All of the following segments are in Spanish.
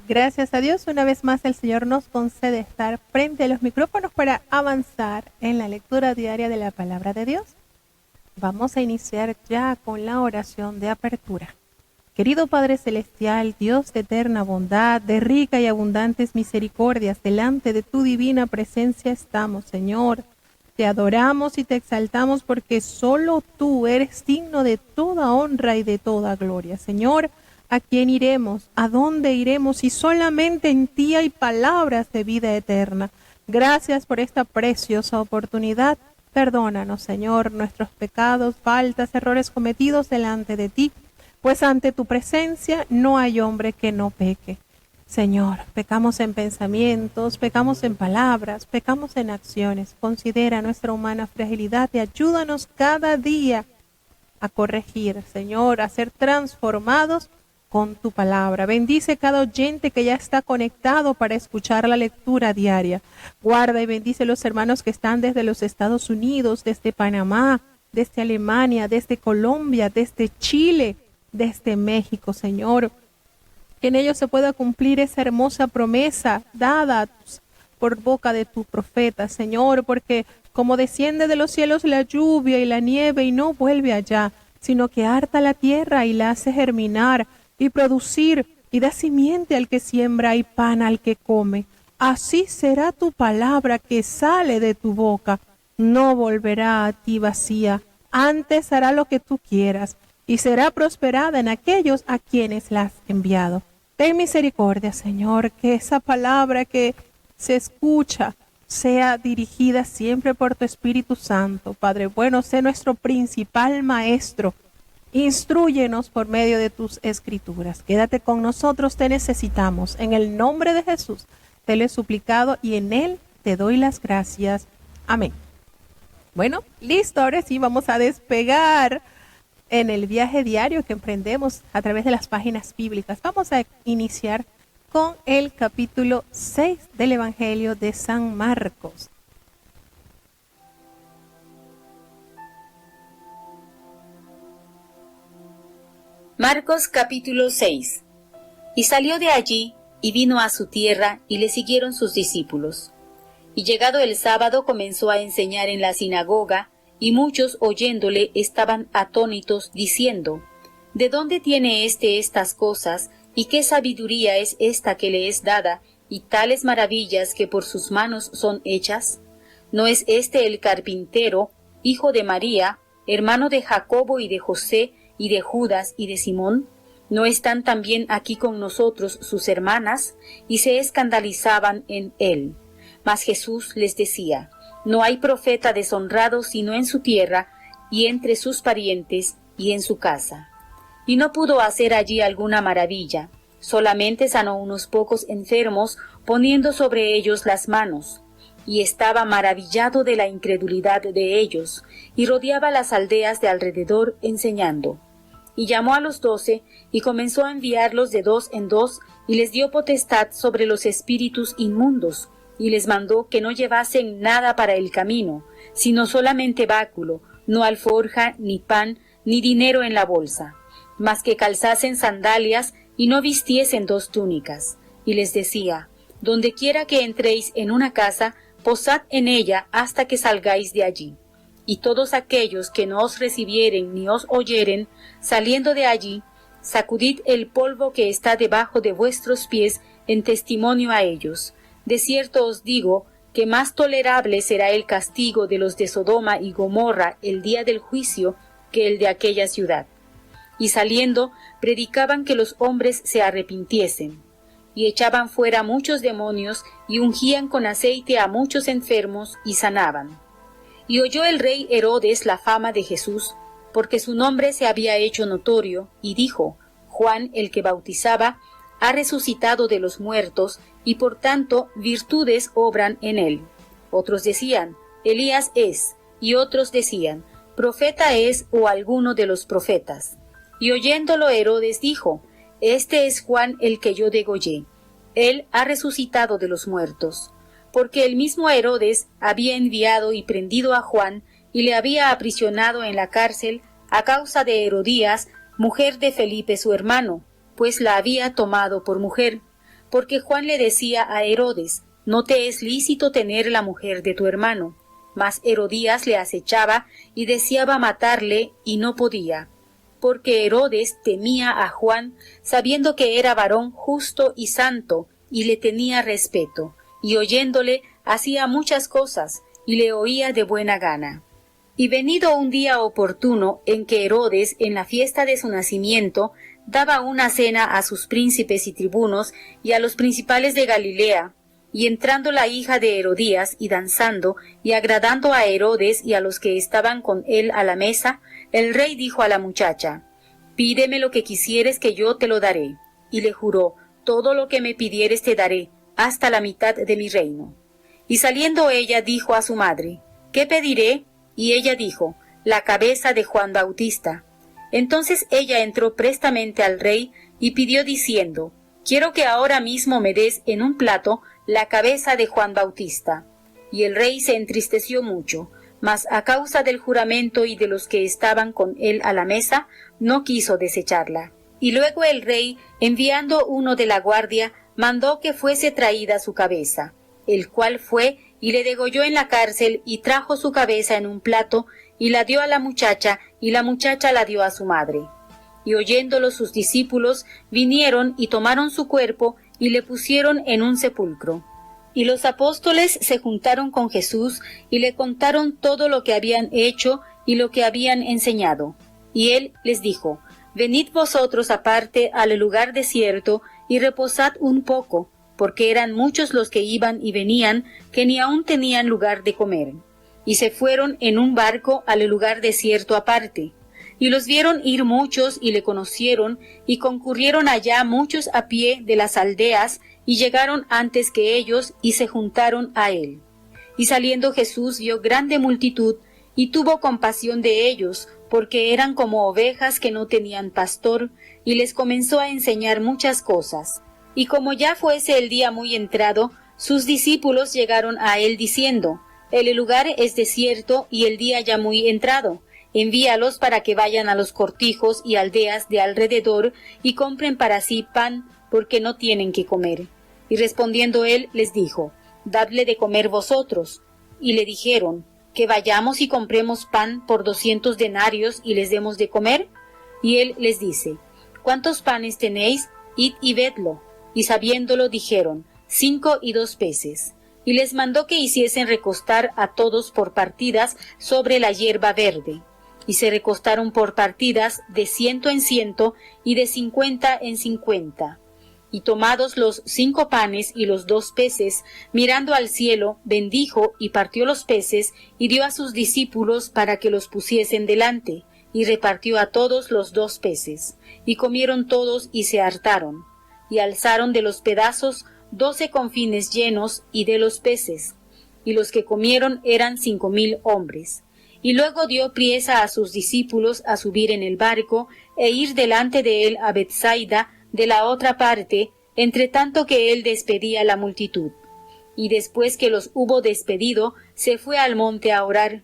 Gracias a Dios, una vez más el Señor nos concede estar frente a los micrófonos para avanzar en la lectura diaria de la Palabra de Dios. Vamos a iniciar ya con la oración de apertura. Querido Padre Celestial, Dios de eterna bondad, de rica y abundantes misericordias, delante de tu divina presencia estamos, Señor. Te adoramos y te exaltamos porque solo tú eres digno de toda honra y de toda gloria. Señor, ¿a quién iremos? ¿A dónde iremos? Si solamente en ti hay palabras de vida eterna. Gracias por esta preciosa oportunidad. Perdónanos, Señor, nuestros pecados, faltas, errores cometidos delante de ti, pues ante tu presencia no hay hombre que no peque. Señor, pecamos en pensamientos, pecamos en palabras, pecamos en acciones. Considera nuestra humana fragilidad y ayúdanos cada día a corregir, Señor, a ser transformados con tu palabra. Bendice cada oyente que ya está conectado para escuchar la lectura diaria. Guarda y bendice los hermanos que están desde los Estados Unidos, desde Panamá, desde Alemania, desde Colombia, desde Chile, desde México, Señor. Que en ellos se pueda cumplir esa hermosa promesa dada por boca de tu profeta, Señor, porque como desciende de los cielos la lluvia y la nieve y no vuelve allá, sino que harta la tierra y la hace germinar y producir y da simiente al que siembra y pan al que come. Así será tu palabra que sale de tu boca. No volverá a ti vacía, antes hará lo que tú quieras y será prosperada en aquellos a quienes la has enviado. Ten misericordia, Señor, que esa palabra que se escucha sea dirigida siempre por tu Espíritu Santo. Padre bueno, sé nuestro principal maestro. Instrúyenos por medio de tus escrituras. Quédate con nosotros, te necesitamos. En el nombre de Jesús te lo he suplicado y en él te doy las gracias. Amén. Bueno, listo, ahora sí vamos a despegar en el viaje diario que emprendemos a través de las páginas bíblicas. Vamos a iniciar con el capítulo 6 del Evangelio de San Marcos. Marcos capítulo 6. Y salió de allí, y vino a su tierra, y le siguieron sus discípulos. Y llegado el sábado comenzó a enseñar en la sinagoga, y muchos oyéndole estaban atónitos, diciendo: ¿De dónde tiene estas cosas, y qué sabiduría es esta que le es dada, y tales maravillas que por sus manos son hechas? ¿No es este el carpintero, hijo de María, hermano de Jacobo y de José, y de Judas y de Simón? ¿No están también aquí con nosotros sus hermanas? Y se escandalizaban en él. Mas Jesús les decía: no hay profeta deshonrado sino en su tierra, y entre sus parientes, y en su casa. Y no pudo hacer allí alguna maravilla, solamente sanó unos pocos enfermos, poniendo sobre ellos las manos. Y estaba maravillado de la incredulidad de ellos, y rodeaba las aldeas de alrededor enseñando. Y llamó a los 12, y comenzó a enviarlos de 2 en 2, y les dio potestad sobre los espíritus inmundos, y les mandó que no llevasen nada para el camino, sino solamente báculo, no alforja, ni pan, ni dinero en la bolsa, mas que calzasen sandalias, y no vistiesen 2 túnicas. Y les decía: donde quiera que entréis en una casa, posad en ella hasta que salgáis de allí. Y todos aquellos que no os recibieren ni os oyeren, saliendo de allí, sacudid el polvo que está debajo de vuestros pies en testimonio a ellos. De cierto os digo que más tolerable será el castigo de los de Sodoma y Gomorra el día del juicio que el de aquella ciudad. Y saliendo, predicaban que los hombres se arrepintiesen. Y echaban fuera muchos demonios, y ungían con aceite a muchos enfermos, y sanaban. Y oyó el rey Herodes la fama de Jesús, porque su nombre se había hecho notorio, y dijo: Juan, el que bautizaba, ha resucitado de los muertos, y por tanto virtudes obran en él. Otros decían: Elías es, y otros decían: profeta es, o alguno de los profetas. Y oyéndolo Herodes dijo: Este es Juan el que yo degollé. Él ha resucitado de los muertos. Porque el mismo Herodes había enviado y prendido a Juan, y le había aprisionado en la cárcel a causa de Herodías, mujer de Felipe su hermano, pues la había tomado por mujer. porque Juan le decía a Herodes: no te es lícito tener la mujer de tu hermano. Mas Herodías le acechaba y deseaba matarle, y no podía, porque Herodes temía a Juan, sabiendo que era varón justo y santo, y le tenía respeto, y oyéndole hacía muchas cosas, y le oía de buena gana. Y venido un día oportuno en que Herodes, en la fiesta de su nacimiento, daba una cena a sus príncipes y tribunos y a los principales de Galilea, y entrando la hija de Herodías y danzando y agradando a Herodes y a los que estaban con él a la mesa, el rey dijo a la muchacha: pídeme lo que quisieres que yo te lo daré. Y le juró: todo lo que me pidieres te daré, hasta la mitad de mi reino. Y saliendo ella dijo a su madre: ¿qué pediré? Y ella dijo: la cabeza de Juan Bautista. Entonces ella entró prestamente al rey y pidió diciendo: quiero que ahora mismo me des en un plato la cabeza de Juan Bautista. Y el rey se entristeció mucho, mas a causa del juramento y de los que estaban con él a la mesa, no quiso desecharla. Y luego el rey, enviando uno de la guardia, mandó que fuese traída su cabeza, el cual fue y le degolló en la cárcel, y trajo su cabeza en un plato, y la dio a la muchacha, y la muchacha la dio a su madre. Y oyéndolo sus discípulos, vinieron y tomaron su cuerpo, y le pusieron en un sepulcro. Y los apóstoles se juntaron con Jesús, y le contaron todo lo que habían hecho y lo que habían enseñado. Y él les dijo: venid vosotros aparte al lugar desierto, y reposad un poco, porque eran muchos los que iban y venían, que ni aun tenían lugar de comer. Y se fueron en un barco al lugar desierto aparte. Y los vieron ir muchos, y le conocieron, y concurrieron allá muchos a pie de las aldeas, y llegaron antes que ellos, y se juntaron a él. Y saliendo Jesús vio grande multitud, y tuvo compasión de ellos, porque eran como ovejas que no tenían pastor, y les comenzó a enseñar muchas cosas. Y como ya fuese el día muy entrado, sus discípulos llegaron a él diciendo: el lugar es desierto, y el día ya muy entrado. Envíalos para que vayan a los cortijos y aldeas de alrededor, y compren para sí pan, porque no tienen que comer. Y respondiendo él, les dijo: dadle de comer vosotros. Y le dijeron: que vayamos y compremos pan por 200 denarios y les demos de comer. Y él les dice: ¿cuántos panes tenéis? Id y vedlo. Y sabiéndolo dijeron: 5 y 2 peces. Y les mandó que hiciesen recostar a todos por partidas sobre la hierba verde. Y se recostaron por partidas de 100 en 100 y de 50 en 50. Y tomados los 5 panes y los 2 peces, mirando al cielo, bendijo y partió los peces, y dio a sus discípulos para que los pusiesen delante, y repartió a todos los 2 peces. Y comieron todos y se hartaron, y alzaron de los pedazos 12 confines llenos, y de los peces. Y los que comieron eran 5000 hombres. Y luego dio priesa a sus discípulos a subir en el barco, e ir delante de él a Bethsaida, de la otra parte, entre tanto que él despedía la multitud. Y después que los hubo despedido, se fue al monte a orar.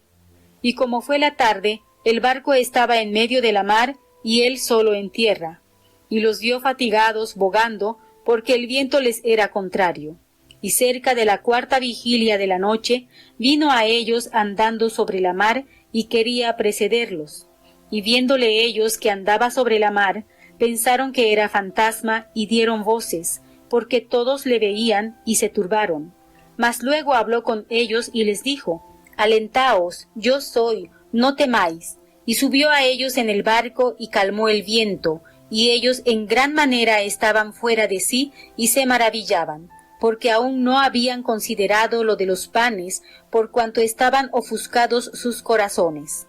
Y como fue la tarde, el barco estaba en medio de la mar, y él solo en tierra. Y los vio fatigados bogando, porque el viento les era contrario. Y cerca de la 4ª vigilia de la noche, vino a ellos andando sobre la mar, y quería precederlos. Y viéndole ellos que andaba sobre la mar, pensaron que era fantasma, y dieron voces, porque todos le veían, y se turbaron. Mas luego habló con ellos y les dijo: alentaos, yo soy, no temáis. Y subió a ellos en el barco, y calmó el viento, y ellos en gran manera estaban fuera de sí, y se maravillaban, porque aún no habían considerado lo de los panes, por cuanto estaban ofuscados sus corazones.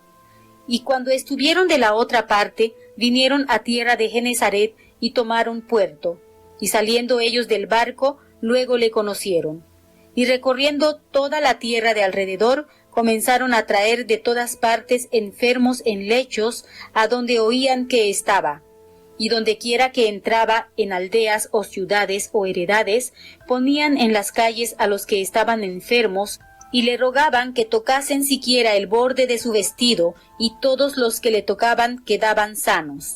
Y cuando estuvieron de la otra parte, vinieron a tierra de Genesaret, y tomaron puerto. Y saliendo ellos del barco, luego le conocieron. Y recorriendo toda la tierra de alrededor, comenzaron a traer de todas partes enfermos en lechos, a donde oían que estaba. Y dondequiera que entraba, en aldeas o ciudades o heredades, ponían en las calles a los que estaban enfermos, y le rogaban que tocasen siquiera el borde de su vestido, y todos los que le tocaban quedaban sanos.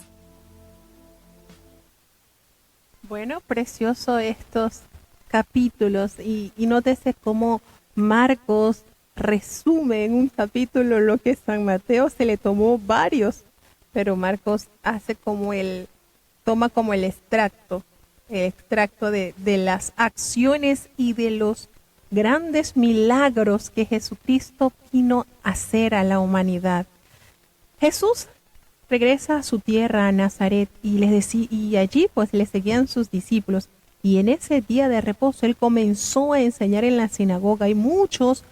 Bueno, precioso estos capítulos y nótese cómo Marcos resume en un capítulo lo que San Mateo se le tomó varios, pero Marcos hace toma como el extracto de las acciones y de los grandes milagros que Jesucristo vino a hacer a la humanidad. Jesús regresa a su tierra, a Nazaret, y allí pues le seguían sus discípulos. Y en ese día de reposo él comenzó a enseñar en la sinagoga y muchos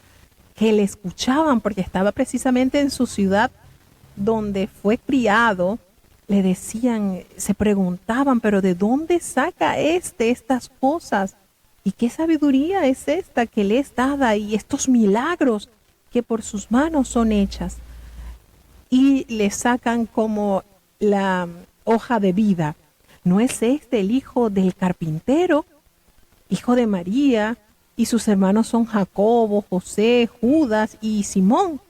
que le escuchaban porque estaba precisamente en su ciudad donde fue criado, le decían, se preguntaban, pero ¿de dónde saca estas cosas? ¿Y qué sabiduría es esta que le es dada y estos milagros que por sus manos son hechas? Y le sacan como la hoja de vida. ¿No es este el hijo del carpintero, hijo de María? Y sus hermanos son Jacobo, José, Judas y Simón.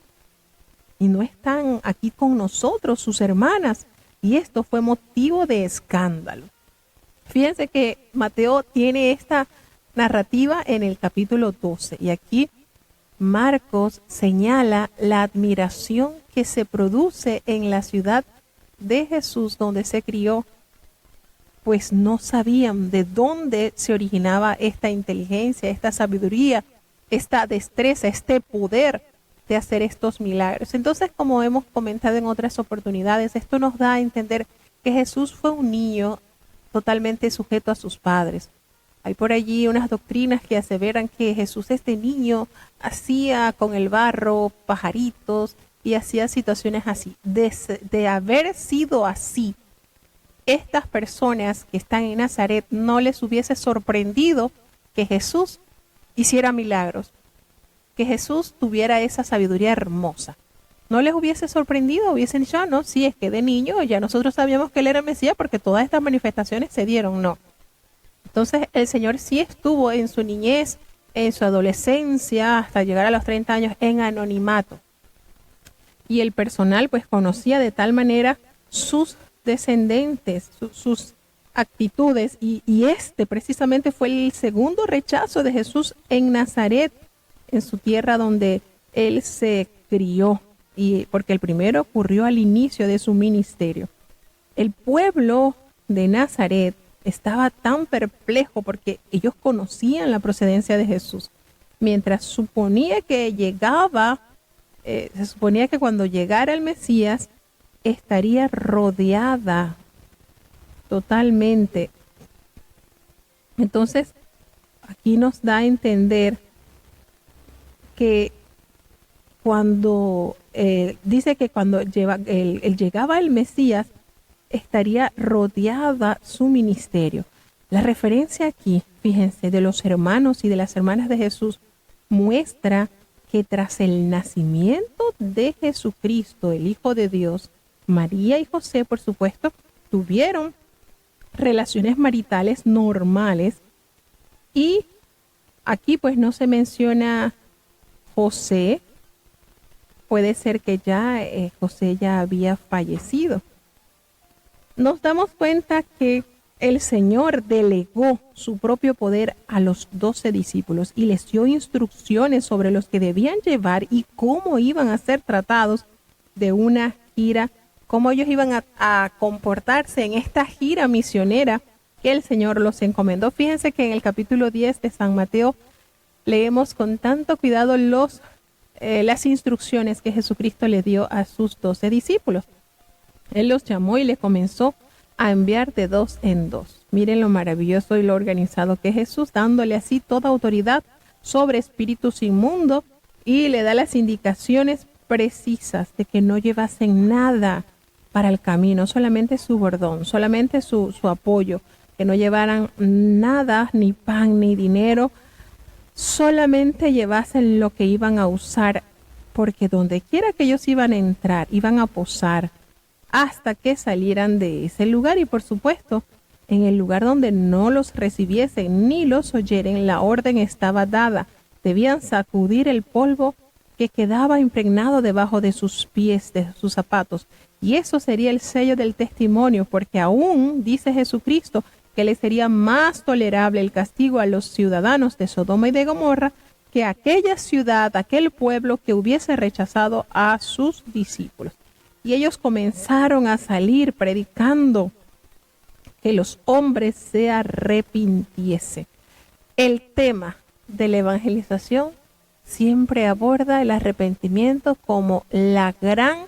Y no están aquí con nosotros sus hermanas. Y esto fue motivo de escándalo. Fíjense que Mateo tiene esta narrativa en el capítulo 12. Y aquí Marcos señala la admiración que se produce en la ciudad de Jesús donde se crió, pues no sabían de dónde se originaba esta inteligencia, esta sabiduría, esta destreza, este poder de hacer estos milagros. Entonces, como hemos comentado en otras oportunidades, esto nos da a entender que Jesús fue un niño totalmente sujeto a sus padres. Hay por allí unas doctrinas que aseveran que Jesús, este niño, hacía con el barro pajaritos y hacía situaciones así. De haber sido así, estas personas que están en Nazaret no les hubiese sorprendido que Jesús hiciera milagros, que Jesús tuviera esa sabiduría hermosa. No les hubiese sorprendido, hubiesen dicho, no, sí, es que de niño ya nosotros sabíamos que él era Mesías porque todas estas manifestaciones se dieron, no. Entonces el Señor sí estuvo en su niñez, en su adolescencia, hasta llegar a los 30 años en anonimato. Y el personal pues conocía de tal manera sus descendentes, sus actitudes, y este precisamente fue el segundo rechazo de Jesús en Nazaret, en su tierra donde él se crió, y porque el primero ocurrió al inicio de su ministerio. El pueblo de Nazaret estaba tan perplejo porque ellos conocían la procedencia de Jesús, mientras suponía que se suponía que cuando llegara el Mesías estaría rodeada totalmente. Entonces, aquí nos da a entender que cuando dice que cuando llegaba el Mesías, estaría rodeada su ministerio. La referencia aquí, fíjense, de los hermanos y de las hermanas de Jesús muestra que tras el nacimiento de Jesucristo, el Hijo de Dios, María y José, por supuesto, tuvieron relaciones maritales normales, y aquí pues no se menciona José. Puede ser que ya José ya había fallecido. Nos damos cuenta que el Señor delegó su propio poder a los 12 discípulos y les dio instrucciones sobre los que debían llevar y cómo iban a ser tratados de una gira, cómo ellos iban a comportarse en esta gira misionera que el Señor los encomendó. Fíjense que en el capítulo 10 de San Mateo leemos con tanto cuidado las instrucciones que Jesucristo le dio a sus 12 discípulos. Él los llamó y le comenzó a enviar de 2 en 2. Miren lo maravilloso y lo organizado que es Jesús, dándole así toda autoridad sobre espíritus inmundos, y le da las indicaciones precisas de que no llevasen nada para el camino, solamente su bordón, solamente su apoyo, que no llevaran nada, ni pan, ni dinero, solamente llevasen lo que iban a usar, porque donde quiera que ellos iban a entrar, iban a posar hasta que salieran de ese lugar. Y por supuesto, en el lugar donde no los recibiesen ni los oyeren, la orden estaba dada. Debían sacudir el polvo que quedaba impregnado debajo de sus pies, de sus zapatos. Y eso sería el sello del testimonio, porque aún dice Jesucristo que le sería más tolerable el castigo a los ciudadanos de Sodoma y de Gomorra que aquella ciudad, aquel pueblo que hubiese rechazado a sus discípulos. Y ellos comenzaron a salir predicando que los hombres se arrepintiesen. El tema de la evangelización siempre aborda el arrepentimiento como la gran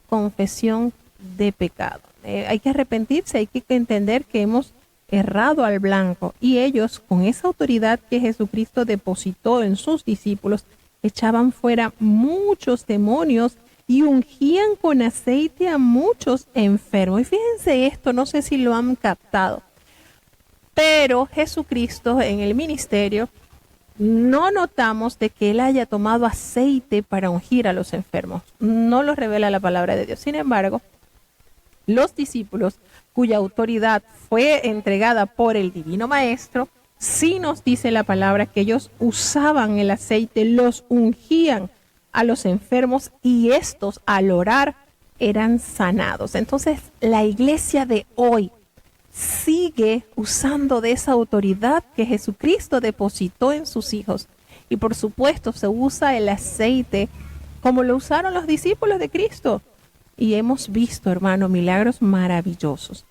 confesión de pecado. Hay que arrepentirse, hay que entender que hemos errado al blanco, y ellos, con esa autoridad que Jesucristo depositó en sus discípulos, echaban fuera muchos demonios y ungían con aceite a muchos enfermos. Y fíjense esto, no sé si lo han captado, pero Jesucristo en el ministerio no notamos de que él haya tomado aceite para ungir a los enfermos. No lo revela la palabra de Dios. Sin embargo, los discípulos cuya autoridad fue entregada por el Divino Maestro, sí nos dice la palabra que ellos usaban el aceite, los ungían a los enfermos y estos al orar eran sanados. Entonces la iglesia de hoy sigue usando de esa autoridad que Jesucristo depositó en sus hijos. Y por supuesto se usa el aceite como lo usaron los discípulos de Cristo. Y hemos visto, hermano, milagros maravillosos.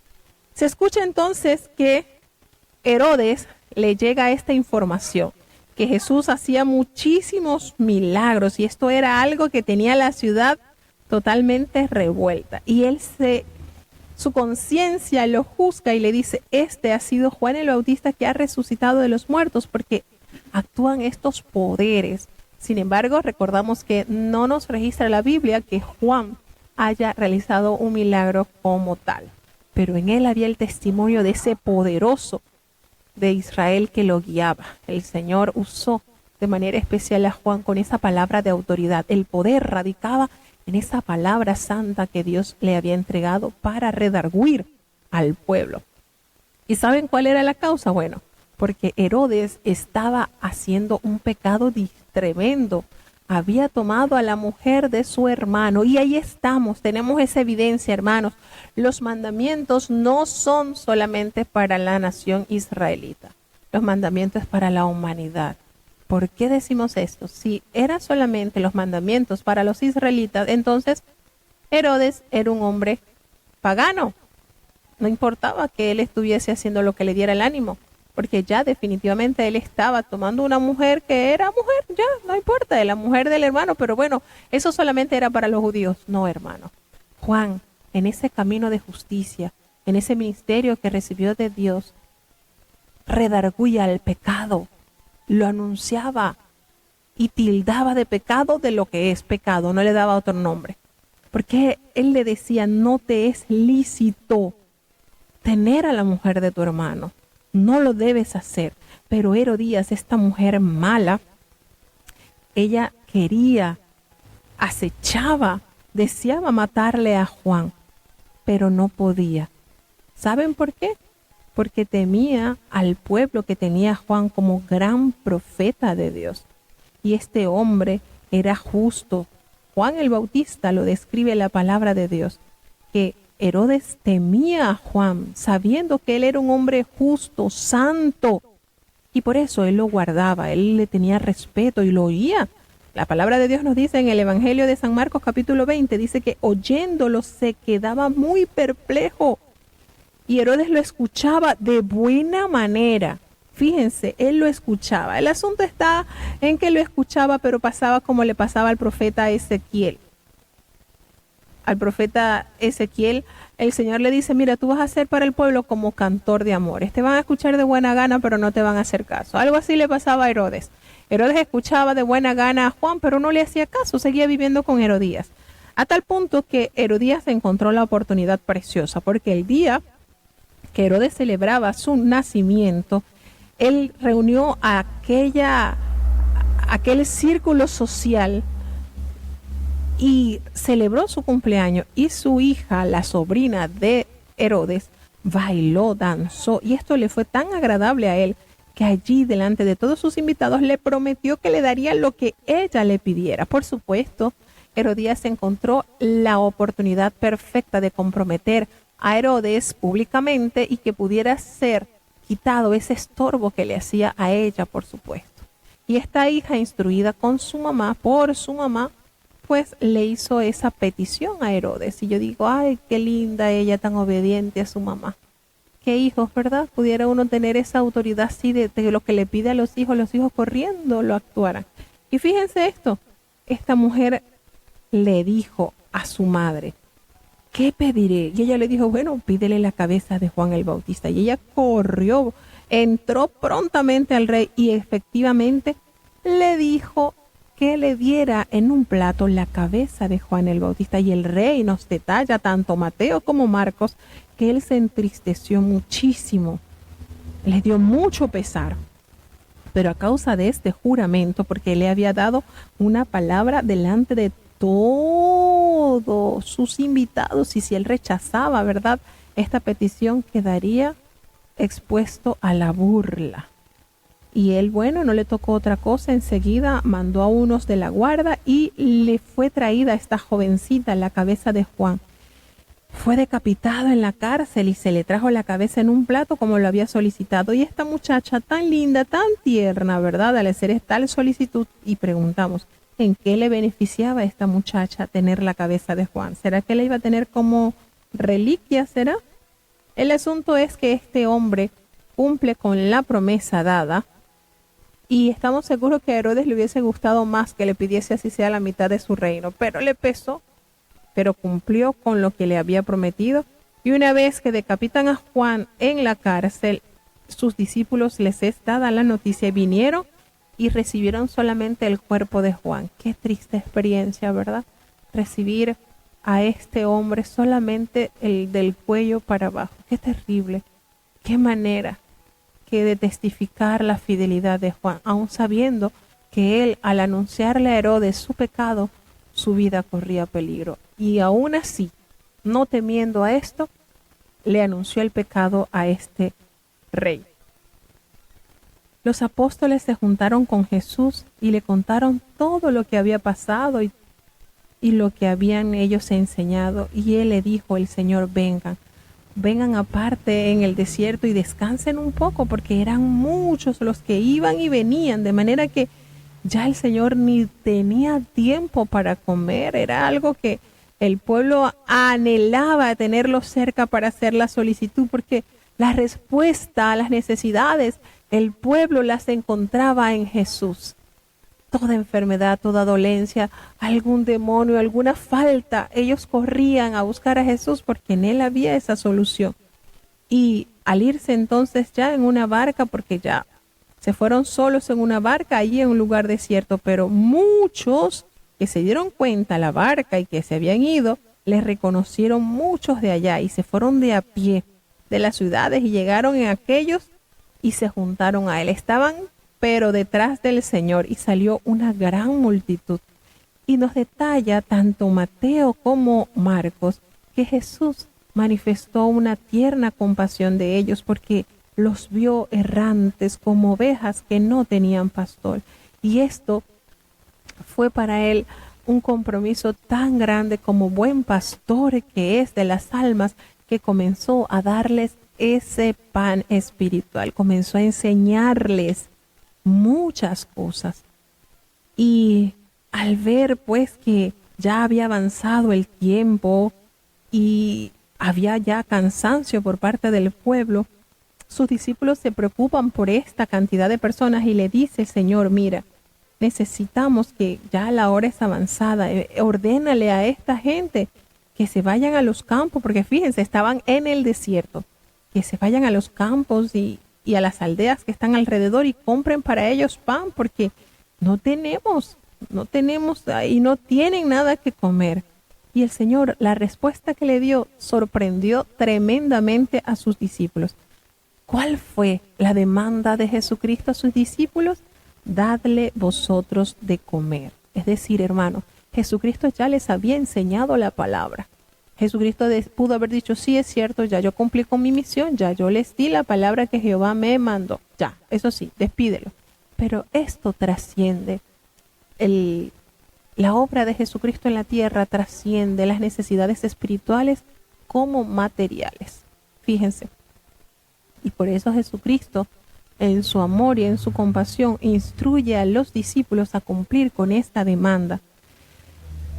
Se escucha entonces que Herodes le llega esta información, que Jesús hacía muchísimos milagros y esto era algo que tenía la ciudad totalmente revuelta. Y él su conciencia lo juzga y le dice, este ha sido Juan el Bautista que ha resucitado de los muertos, porque actúan estos poderes. Sin embargo, recordamos que no nos registra la Biblia que Juan haya realizado un milagro como tal, pero en él había el testimonio de ese poderoso de Israel que lo guiaba. El Señor usó de manera especial a Juan con esa palabra de autoridad. El poder radicaba en esa palabra santa que Dios le había entregado para redarguir al pueblo. ¿Y saben cuál era la causa? Bueno, porque Herodes estaba haciendo un pecado tremendo. Había tomado a la mujer de su hermano y ahí estamos, tenemos esa evidencia, hermanos. Los mandamientos no son solamente para la nación israelita, los mandamientos es para la humanidad. ¿Por qué decimos esto? Si eran solamente los mandamientos para los israelitas, entonces Herodes era un hombre pagano. No importaba que él estuviese haciendo lo que le diera el ánimo, porque ya definitivamente él estaba tomando una mujer que era mujer, ya, no importa, de la mujer del hermano, pero bueno, eso solamente era para los judíos. No, hermano. Juan, en ese camino de justicia, en ese ministerio que recibió de Dios, redarguía el pecado, lo anunciaba y tildaba de pecado de lo que es pecado, no le daba otro nombre. Porque él le decía, no te es lícito tener a la mujer de tu hermano. No lo debes hacer. Pero Herodías, esta mujer mala, ella quería, acechaba, deseaba matarle a Juan, pero no podía. ¿Saben por qué? Porque temía al pueblo que tenía a Juan como gran profeta de Dios. Y este hombre era justo. Juan el Bautista lo describe la palabra de Dios, que Herodes temía a Juan, sabiendo que él era un hombre justo, santo, y por eso él lo guardaba, él le tenía respeto y lo oía. La palabra de Dios nos dice en el Evangelio de San Marcos capítulo 20, dice que oyéndolo se quedaba muy perplejo, y Herodes lo escuchaba de buena manera. Fíjense, él lo escuchaba. El asunto está en que lo escuchaba, pero pasaba como le pasaba al profeta Ezequiel. Al profeta Ezequiel, el Señor le dice, mira, tú vas a ser para el pueblo como cantor de amores. Te van a escuchar de buena gana, pero no te van a hacer caso. Algo así le pasaba a Herodes. Herodes escuchaba de buena gana a Juan, pero no le hacía caso, seguía viviendo con Herodías. A tal punto que Herodías encontró la oportunidad preciosa, porque el día que Herodes celebraba su nacimiento, él reunió a aquel círculo social y celebró su cumpleaños, y su hija, la sobrina de Herodes, bailó, danzó, y esto le fue tan agradable a él que allí delante de todos sus invitados le prometió que le daría lo que ella le pidiera. Por supuesto, Herodías encontró la oportunidad perfecta de comprometer a Herodes públicamente y que pudiera ser quitado ese estorbo que le hacía a ella, por supuesto. Y esta hija, instruida con su mamá, por su mamá, pues le hizo esa petición a Herodes. Y yo digo, ay, qué linda ella, tan obediente a su mamá. Qué hijos, ¿verdad? Pudiera uno tener esa autoridad así de lo que le pide a los hijos corriendo lo actuaran. Y fíjense esto, esta mujer le dijo a su madre, ¿qué pediré? Y ella le dijo, bueno, pídele la cabeza de Juan el Bautista. Y ella corrió, entró prontamente al rey y efectivamente le dijo que le diera en un plato la cabeza de Juan el Bautista. Y el rey nos detalla, tanto Mateo como Marcos, que él se entristeció muchísimo, le dio mucho pesar, pero a causa de este juramento, porque le había dado una palabra delante de todos sus invitados, y si él rechazaba, ¿verdad?, esta petición, quedaría expuesto a la burla. Y él, bueno, no le tocó otra cosa, enseguida mandó a unos de la guarda y le fue traída a esta jovencita la cabeza de Juan. Fue decapitado en la cárcel y se le trajo la cabeza en un plato como lo había solicitado. Y esta muchacha tan linda, tan tierna, ¿verdad?, al hacer tal solicitud, y preguntamos, ¿en qué le beneficiaba a esta muchacha tener la cabeza de Juan? ¿Será que la iba a tener como reliquia, será? El asunto es que este hombre cumple con la promesa dada, y estamos seguros que a Herodes le hubiese gustado más que le pidiese así sea la mitad de su reino, pero le pesó, pero cumplió con lo que le había prometido. Y una vez que decapitan a Juan en la cárcel, sus discípulos les es dada la noticia y vinieron y recibieron solamente el cuerpo de Juan. Qué triste experiencia, ¿verdad? Recibir a este hombre solamente el del cuello para abajo. Qué terrible, qué manera que de testificar la fidelidad de Juan, aun sabiendo que él, al anunciarle a Herodes su pecado, su vida corría peligro. Y aún así, no temiendo a esto, le anunció el pecado a este rey. Los apóstoles se juntaron con Jesús y le contaron todo lo que había pasado y lo que habían ellos enseñado. Y él le dijo, el Señor, vengan aparte en el desierto y descansen un poco, porque eran muchos los que iban y venían, de manera que ya el Señor ni tenía tiempo para comer. Era algo que el pueblo anhelaba, tenerlo cerca para hacer la solicitud, porque la respuesta a las necesidades, el pueblo las encontraba en Jesús. Toda enfermedad, toda dolencia, algún demonio, alguna falta, ellos corrían a buscar a Jesús porque en él había esa solución. Y al irse entonces ya en una barca, porque ya se fueron solos en una barca allí en un lugar desierto, pero muchos que se dieron cuenta la barca y que se habían ido, les reconocieron muchos de allá y se fueron de a pie de las ciudades y llegaron en aquellos y se juntaron a él. Estaban pero detrás del Señor, y salió una gran multitud. Y nos detalla tanto Mateo como Marcos que Jesús manifestó una tierna compasión de ellos porque los vio errantes como ovejas que no tenían pastor. Y esto fue para él un compromiso tan grande como buen pastor que es de las almas, que comenzó a darles ese pan espiritual, comenzó a enseñarles muchas cosas. Y al ver pues que ya había avanzado el tiempo y había ya cansancio por parte del pueblo, sus discípulos se preocupan por esta cantidad de personas y le dice, Señor, mira, necesitamos que ya la hora es avanzada, ordénale a esta gente que se vayan a los campos, porque fíjense, estaban en el desierto, que se vayan a los campos y a las aldeas que están alrededor y compren para ellos pan, porque no tenemos y no tienen nada que comer. Y el Señor, la respuesta que le dio sorprendió tremendamente a sus discípulos. ¿Cuál fue la demanda de Jesucristo a sus discípulos? Dadle vosotros de comer. Es decir, hermano, Jesucristo ya les había enseñado la palabra. Jesucristo pudo haber dicho, sí, es cierto, ya yo cumplí con mi misión, ya yo les di la palabra que Jehová me mandó. Ya, eso sí, despídelo. Pero esto trasciende, la obra de Jesucristo en la tierra trasciende las necesidades espirituales como materiales. Fíjense, Y por eso Jesucristo, en su amor y en su compasión, instruye a los discípulos a cumplir con esta demanda.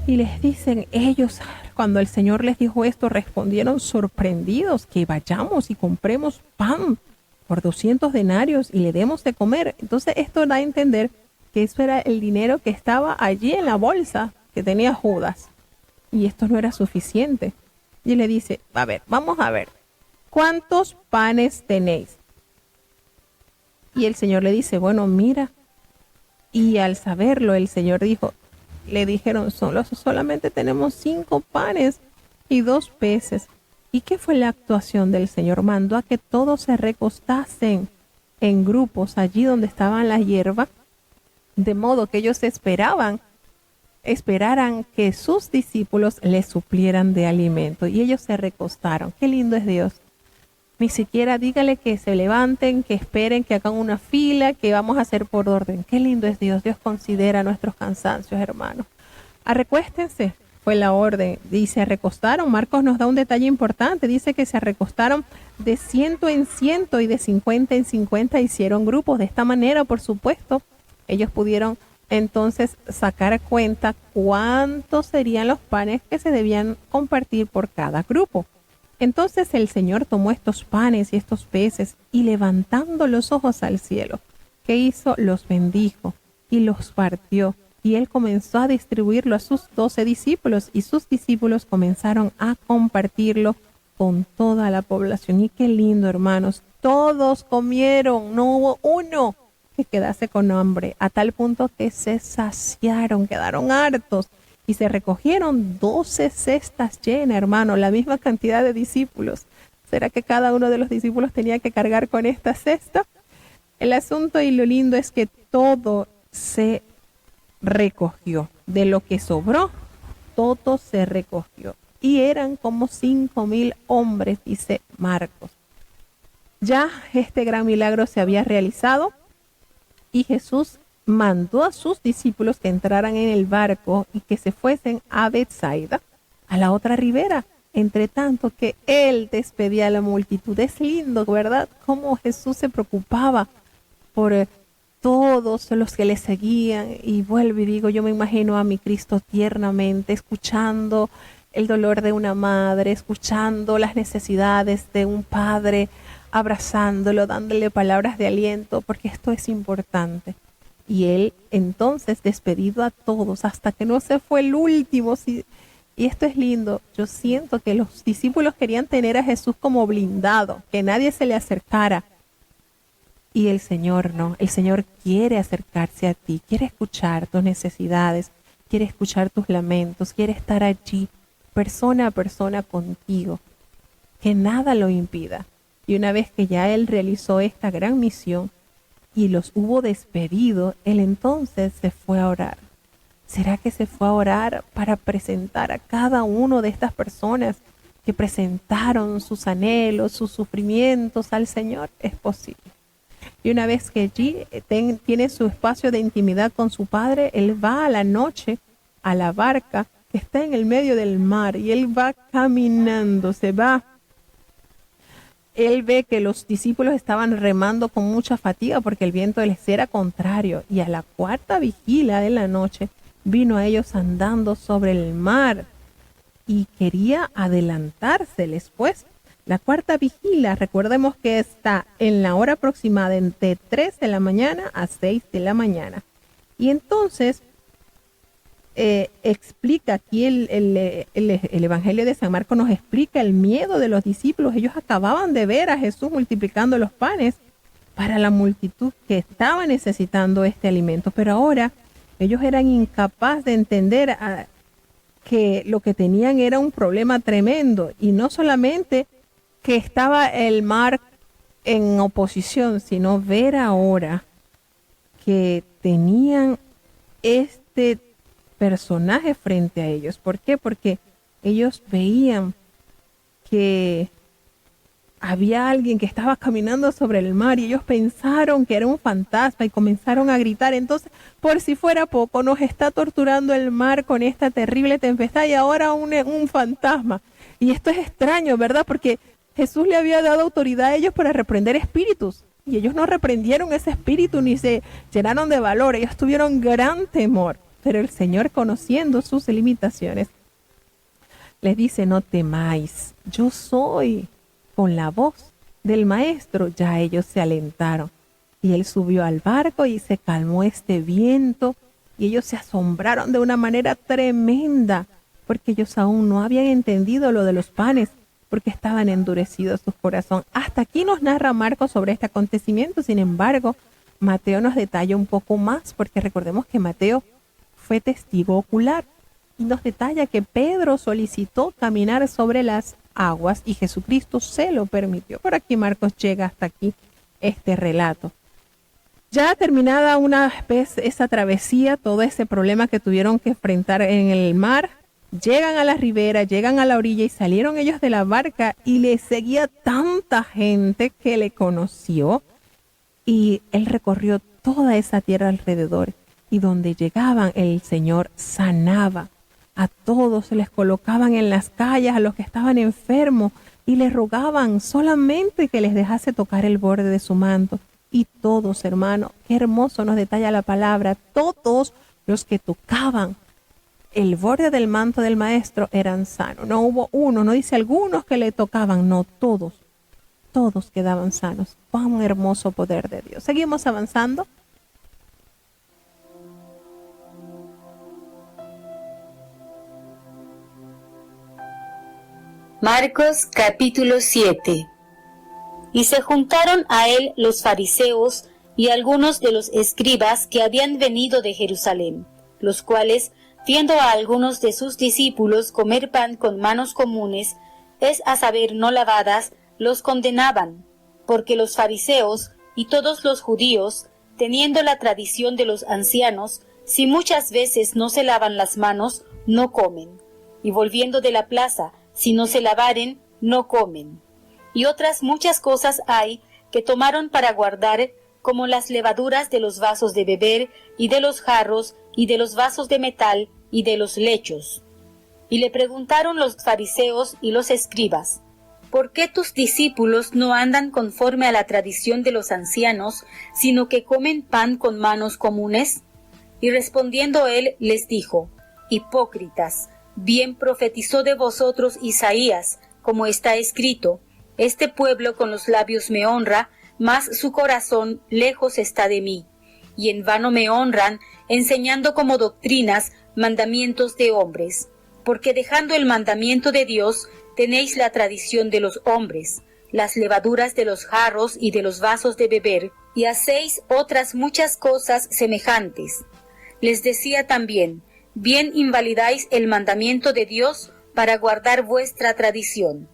Y les dicen, ellos, cuando el Señor les dijo esto, respondieron sorprendidos, que vayamos y compremos pan por 200 denarios y le demos de comer. Entonces esto da a entender que eso era el dinero que estaba allí en la bolsa que tenía Judas. Y esto no era suficiente. Y le dice, a ver, vamos a ver, ¿cuántos panes tenéis? Y el Señor le dice, bueno, mira. Y al saberlo, el Señor le dijeron, solamente tenemos 5 panes y 2 peces. ¿Y qué fue la actuación del Señor? Mandó a que todos se recostasen en grupos allí donde estaban las hierbas, de modo que ellos esperaran que sus discípulos les suplieran de alimento. Y ellos se recostaron. Qué lindo es Dios. Ni siquiera dígale que se levanten, que esperen, que hagan una fila, que vamos a hacer por orden. Qué lindo es Dios. Dios considera nuestros cansancios, hermanos. Recuéstense, fue la orden. Y se recostaron. Marcos nos da un detalle importante. Dice que se recostaron de 100 en 100 y de 50 en 50. Hicieron grupos. De esta manera, por supuesto, ellos pudieron entonces sacar cuenta cuántos serían los panes que se debían compartir por cada grupo. Entonces el Señor tomó estos panes y estos peces y levantando los ojos al cielo, ¿qué hizo? Los bendijo y los partió. Y Él comenzó a distribuirlo a sus 12 discípulos y sus discípulos comenzaron a compartirlo con toda la población. Y qué lindo, hermanos. Todos comieron, no hubo uno que quedase con hambre, a tal punto que se saciaron, quedaron hartos. Y se recogieron 12 cestas llenas, hermano, la misma cantidad de discípulos. ¿Será que cada uno de los discípulos tenía que cargar con esta cesta? El asunto y lo lindo es que todo se recogió. De lo que sobró, todo se recogió. Y eran como 5,000 hombres, dice Marcos. Ya este gran milagro se había realizado y Jesús mandó a sus discípulos que entraran en el barco y que se fuesen a Betsaida, a la otra ribera, entre tanto que Él despedía a la multitud. Es lindo, ¿verdad? Cómo Jesús se preocupaba por todos los que le seguían. Y vuelvo y digo, yo me imagino a mi Cristo tiernamente, escuchando el dolor de una madre, escuchando las necesidades de un padre, abrazándolo, dándole palabras de aliento, porque esto es importante. Y Él entonces despedido a todos hasta que no se fue el último. Y esto es lindo. Yo siento que los discípulos querían tener a Jesús como blindado, que nadie se le acercara. Y el Señor no. El Señor quiere acercarse a ti, quiere escuchar tus necesidades, quiere escuchar tus lamentos, quiere estar allí, persona a persona contigo. Que nada lo impida. Y una vez que ya Él realizó esta gran misión, y los hubo despedido, Él entonces se fue a orar. ¿Será que se fue a orar para presentar a cada uno de estas personas que presentaron sus anhelos, sus sufrimientos al Señor? Es posible. Y una vez que allí tiene su espacio de intimidad con su Padre, Él va a la noche a la barca que está en el medio del mar y Él va caminando, se va. Él ve que los discípulos estaban remando con mucha fatiga porque el viento les era contrario. Y a la 4ª vigilia de la noche vino a ellos andando sobre el mar y quería adelantárseles. Pues la 4ª vigilia, recordemos que está en la hora aproximada entre 3 de la mañana a 6 de la mañana. Y entonces explica aquí el Evangelio de San Marcos, nos explica el miedo de los discípulos. Ellos acababan de ver a Jesús multiplicando los panes para la multitud que estaba necesitando este alimento, pero ahora ellos eran incapaces de entender que lo que tenían era un problema tremendo, y no solamente que estaba el mar en oposición, sino ver ahora que tenían este personaje frente a ellos. ¿Por qué? Porque ellos veían que había alguien que estaba caminando sobre el mar y ellos pensaron que era un fantasma y comenzaron a gritar. Entonces, por si fuera poco, nos está torturando el mar con esta terrible tempestad y ahora un fantasma. Y esto es extraño, ¿verdad? Porque Jesús le había dado autoridad a ellos para reprender espíritus. Y ellos no reprendieron ese espíritu ni se llenaron de valor. Ellos tuvieron gran temor. Pero el Señor, conociendo sus limitaciones, les dice: no temáis, yo soy. Con la voz del maestro ya ellos se alentaron. Y él subió al barco y se calmó este viento. Y ellos se asombraron de una manera tremenda, porque ellos aún no habían entendido lo de los panes, porque estaban endurecidos sus corazones. Hasta aquí nos narra Marcos sobre este acontecimiento. Sin embargo, Mateo nos detalla un poco más, porque recordemos que Mateo fue testigo ocular y nos detalla que Pedro solicitó caminar sobre las aguas y Jesucristo se lo permitió. Por aquí Marcos llega hasta aquí este relato. Ya terminada una vez esa travesía, todo ese problema que tuvieron que enfrentar en el mar, llegan a la ribera, llegan a la orilla y salieron ellos de la barca y le seguía tanta gente que le conoció, y él recorrió toda esa tierra alrededor, y donde llegaban el Señor sanaba a todos, se les colocaban en las calles a los que estaban enfermos y les rogaban solamente que les dejase tocar el borde de su manto. Y todos, hermano, qué hermoso nos detalla la palabra, todos los que tocaban el borde del manto del maestro eran sanos. No hubo uno, no dice algunos que le tocaban, no, todos quedaban sanos. ¡Cuán hermoso poder de Dios! Seguimos avanzando. Marcos capítulo 7. Y se juntaron a él los fariseos y algunos de los escribas que habían venido de Jerusalén, los cuales, viendo a algunos de sus discípulos comer pan con manos comunes, es a saber no lavadas, los condenaban, porque los fariseos y todos los judíos, teniendo la tradición de los ancianos, si muchas veces no se lavan las manos, no comen, y volviendo de la plaza, si no se lavaren, no comen. Y otras muchas cosas hay que tomaron para guardar, como las levaduras de los vasos de beber, y de los jarros, y de los vasos de metal, y de los lechos. Y le preguntaron los fariseos y los escribas: ¿por qué tus discípulos no andan conforme a la tradición de los ancianos, sino que comen pan con manos comunes? Y respondiendo él les dijo: hipócritas, bien profetizó de vosotros Isaías, como está escrito: este pueblo con los labios me honra, mas su corazón lejos está de mí. Y en vano me honran, enseñando como doctrinas mandamientos de hombres. Porque dejando el mandamiento de Dios, tenéis la tradición de los hombres, las levaduras de los jarros y de los vasos de beber, y hacéis otras muchas cosas semejantes. Les decía también: bien invalidáis el mandamiento de Dios para guardar vuestra tradición.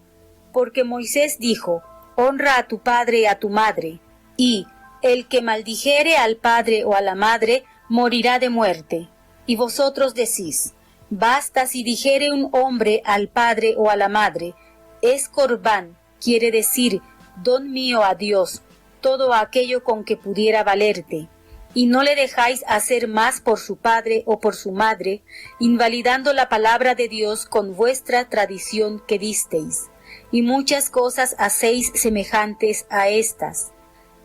Porque Moisés dijo: honra a tu padre y a tu madre, y el que maldijere al padre o a la madre morirá de muerte. Y vosotros decís: basta si dijere un hombre al padre o a la madre, es corbán, quiere decir don mío a Dios, todo aquello con que pudiera valerte. Y no le dejáis hacer más por su padre o por su madre, invalidando la palabra de Dios con vuestra tradición que disteis. Y muchas cosas hacéis semejantes a estas.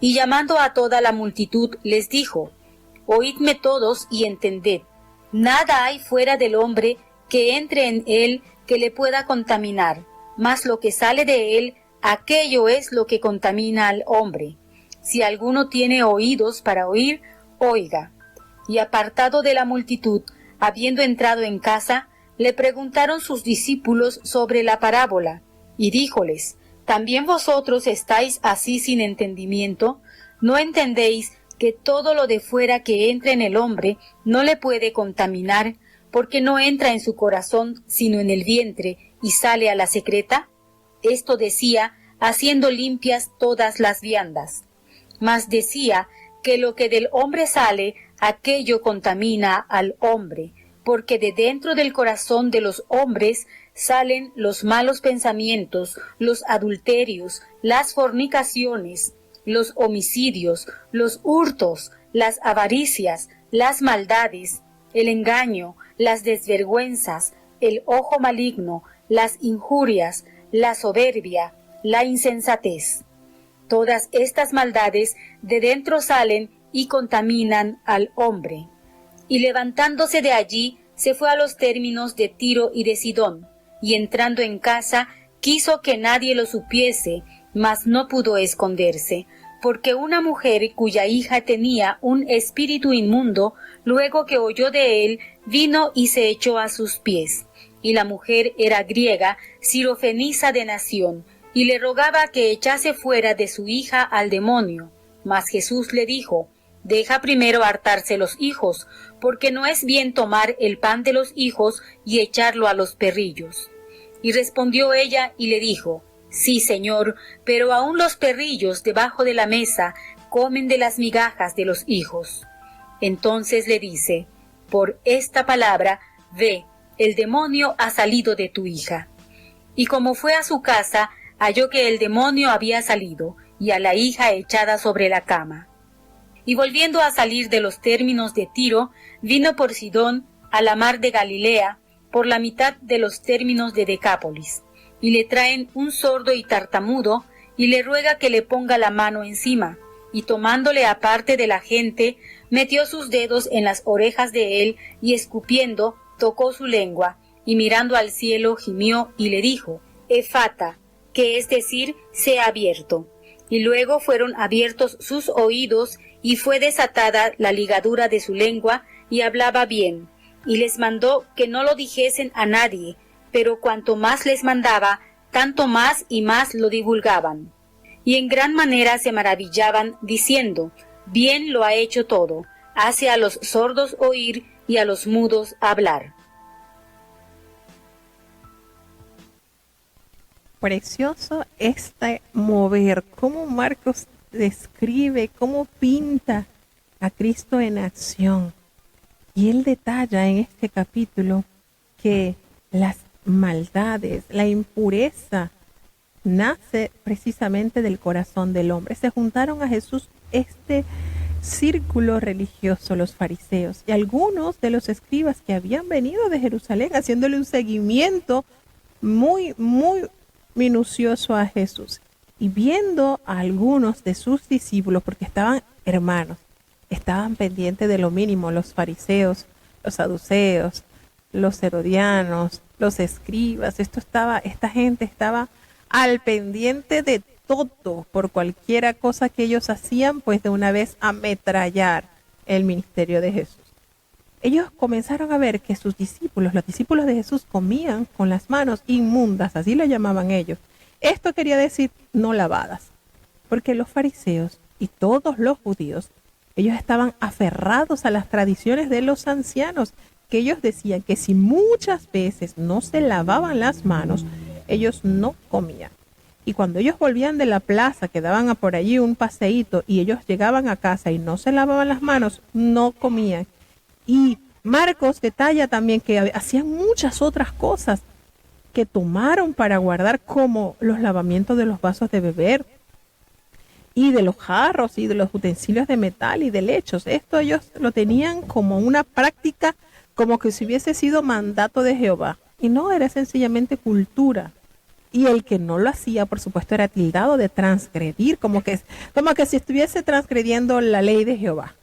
Y llamando a toda la multitud, les dijo: oídme todos y entended. Nada hay fuera del hombre que entre en él que le pueda contaminar, mas lo que sale de él, aquello es lo que contamina al hombre. Si alguno tiene oídos para oír, oiga. Y apartado de la multitud, habiendo entrado en casa, le preguntaron sus discípulos sobre la parábola, y díjoles: ¿también vosotros estáis así sin entendimiento? ¿No entendéis que todo lo de fuera que entra en el hombre no le puede contaminar, porque no entra en su corazón sino en el vientre y sale a la secreta? Esto decía, haciendo limpias todas las viandas. Mas decía que lo que del hombre sale, aquello contamina al hombre, porque de dentro del corazón de los hombres salen los malos pensamientos, los adulterios, las fornicaciones, los homicidios, los hurtos, las avaricias, las maldades, el engaño, las desvergüenzas, el ojo maligno, las injurias, la soberbia, la insensatez. Todas estas maldades de dentro salen y contaminan al hombre. Y levantándose de allí, se fue a los términos de Tiro y de Sidón, y entrando en casa, quiso que nadie lo supiese, mas no pudo esconderse, porque una mujer cuya hija tenía un espíritu inmundo, luego que oyó de él, vino y se echó a sus pies. Y la mujer era griega, sirofenisa de nación, y le rogaba que echase fuera de su hija al demonio. Mas Jesús le dijo: deja primero hartarse los hijos, porque no es bien tomar el pan de los hijos y echarlo a los perrillos. Y respondió ella y le dijo: sí, Señor, pero aun los perrillos debajo de la mesa comen de las migajas de los hijos. Entonces le dice: por esta palabra, ve, el demonio ha salido de tu hija. Y como fue a su casa, halló que el demonio había salido, y a la hija echada sobre la cama. Y volviendo a salir de los términos de Tiro, vino por Sidón a la mar de Galilea, por la mitad de los términos de Decápolis. Y le traen un sordo y tartamudo, y le ruega que le ponga la mano encima, y tomándole aparte de la gente, metió sus dedos en las orejas de él, y escupiendo, tocó su lengua, y mirando al cielo gimió, y le dijo: Efata, que es decir, sea abierto. Y luego fueron abiertos sus oídos, y fue desatada la ligadura de su lengua, y hablaba bien. Y les mandó que no lo dijesen a nadie, pero cuanto más les mandaba, tanto más y más lo divulgaban. Y en gran manera se maravillaban, diciendo: bien lo ha hecho todo, hace a los sordos oír y a los mudos hablar. Precioso este mover, cómo Marcos describe, cómo pinta a Cristo en acción. Y él detalla en este capítulo que las maldades, la impureza, nace precisamente del corazón del hombre. Se juntaron a Jesús este círculo religioso, los fariseos, y algunos de los escribas que habían venido de Jerusalén, haciéndole un seguimiento muy minucioso a Jesús, y viendo a algunos de sus discípulos, porque estaban hermanos, estaban pendientes de lo mínimo, los fariseos, los saduceos, los herodianos, los escribas. Esta gente estaba al pendiente de todo, por cualquiera cosa que ellos hacían, pues de una vez ametrallar el ministerio de Jesús. Ellos comenzaron a ver que sus discípulos, los discípulos de Jesús, comían con las manos inmundas, así lo llamaban ellos. Esto quería decir no lavadas, porque los fariseos y todos los judíos, ellos estaban aferrados a las tradiciones de los ancianos, que ellos decían que si muchas veces no se lavaban las manos, ellos no comían. Y cuando ellos volvían de la plaza, que daban por allí un paseíto, y ellos llegaban a casa y no se lavaban las manos, no comían. Y Marcos detalla también que hacían muchas otras cosas que tomaron para guardar, como los lavamientos de los vasos de beber y de los jarros y de los utensilios de metal y de lechos. Esto ellos lo tenían como una práctica, como que si hubiese sido mandato de Jehová. Y no, era sencillamente cultura. Y el que no lo hacía, por supuesto, era tildado de transgredir, como que si estuviese transgrediendo la ley de Jehová.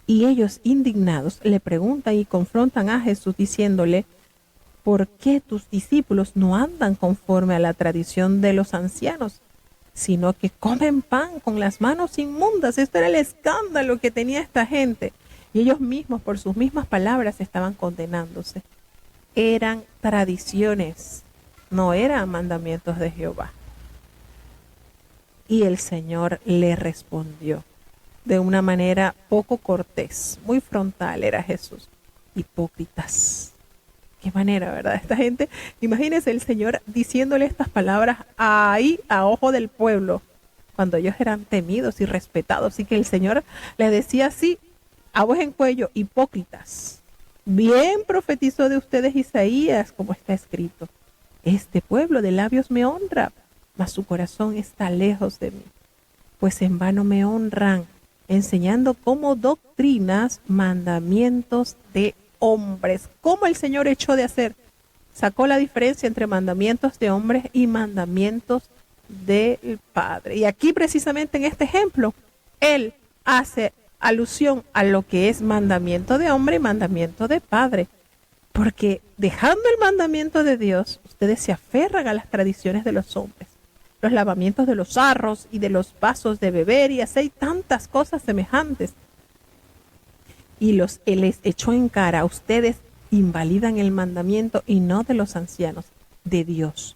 Y ellos, indignados, le preguntan y confrontan a Jesús diciéndole: ¿por qué tus discípulos no andan conforme a la tradición de los ancianos, sino que comen pan con las manos inmundas? Esto era el escándalo que tenía esta gente. Y ellos mismos, por sus mismas palabras, estaban condenándose. Eran tradiciones, no eran mandamientos de Jehová. Y el Señor le respondió de una manera poco cortés, muy frontal era Jesús. Hipócritas. Qué manera, ¿verdad? Esta gente, imagínense el Señor diciéndole estas palabras ahí a ojo del pueblo, cuando ellos eran temidos y respetados. Así que el Señor les decía así, a voz en cuello: hipócritas. Bien profetizó de ustedes Isaías, como está escrito: este pueblo de labios me honra, mas su corazón está lejos de mí. Pues en vano me honran, enseñando como doctrinas mandamientos de hombres. ¿Cómo el Señor echó de hacer? Sacó la diferencia entre mandamientos de hombres y mandamientos del Padre. Y aquí precisamente en este ejemplo, él hace alusión a lo que es mandamiento de hombre y mandamiento de Padre. Porque dejando el mandamiento de Dios, ustedes se aferran a las tradiciones de los hombres. Los lavamientos de los jarros y de los vasos de beber y así tantas cosas semejantes. Y él les echó en cara, ustedes invalidan el mandamiento y no de los ancianos, de Dios,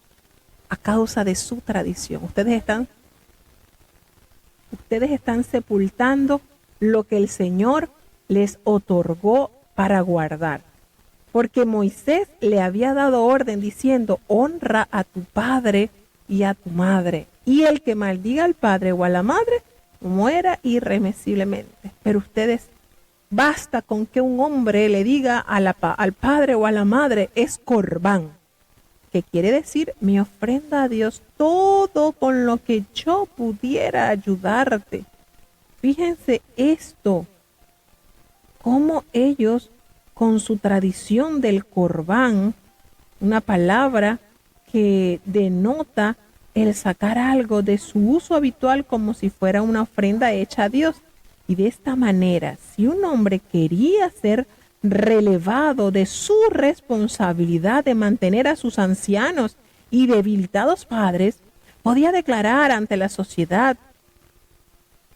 a causa de su tradición. Ustedes están sepultando lo que el Señor les otorgó para guardar. Porque Moisés le había dado orden diciendo, honra a tu padre y a tu madre, y el que maldiga al padre o a la madre muera irremisiblemente. Pero ustedes, basta con que un hombre le diga al padre o a la madre, es corbán, que quiere decir mi ofrenda a Dios, todo con lo que yo pudiera ayudarte. Fíjense esto, cómo ellos con su tradición del corbán, una palabra que denota el sacar algo de su uso habitual como si fuera una ofrenda hecha a Dios. Y de esta manera, si un hombre quería ser relevado de su responsabilidad de mantener a sus ancianos y debilitados padres, podía declarar ante la sociedad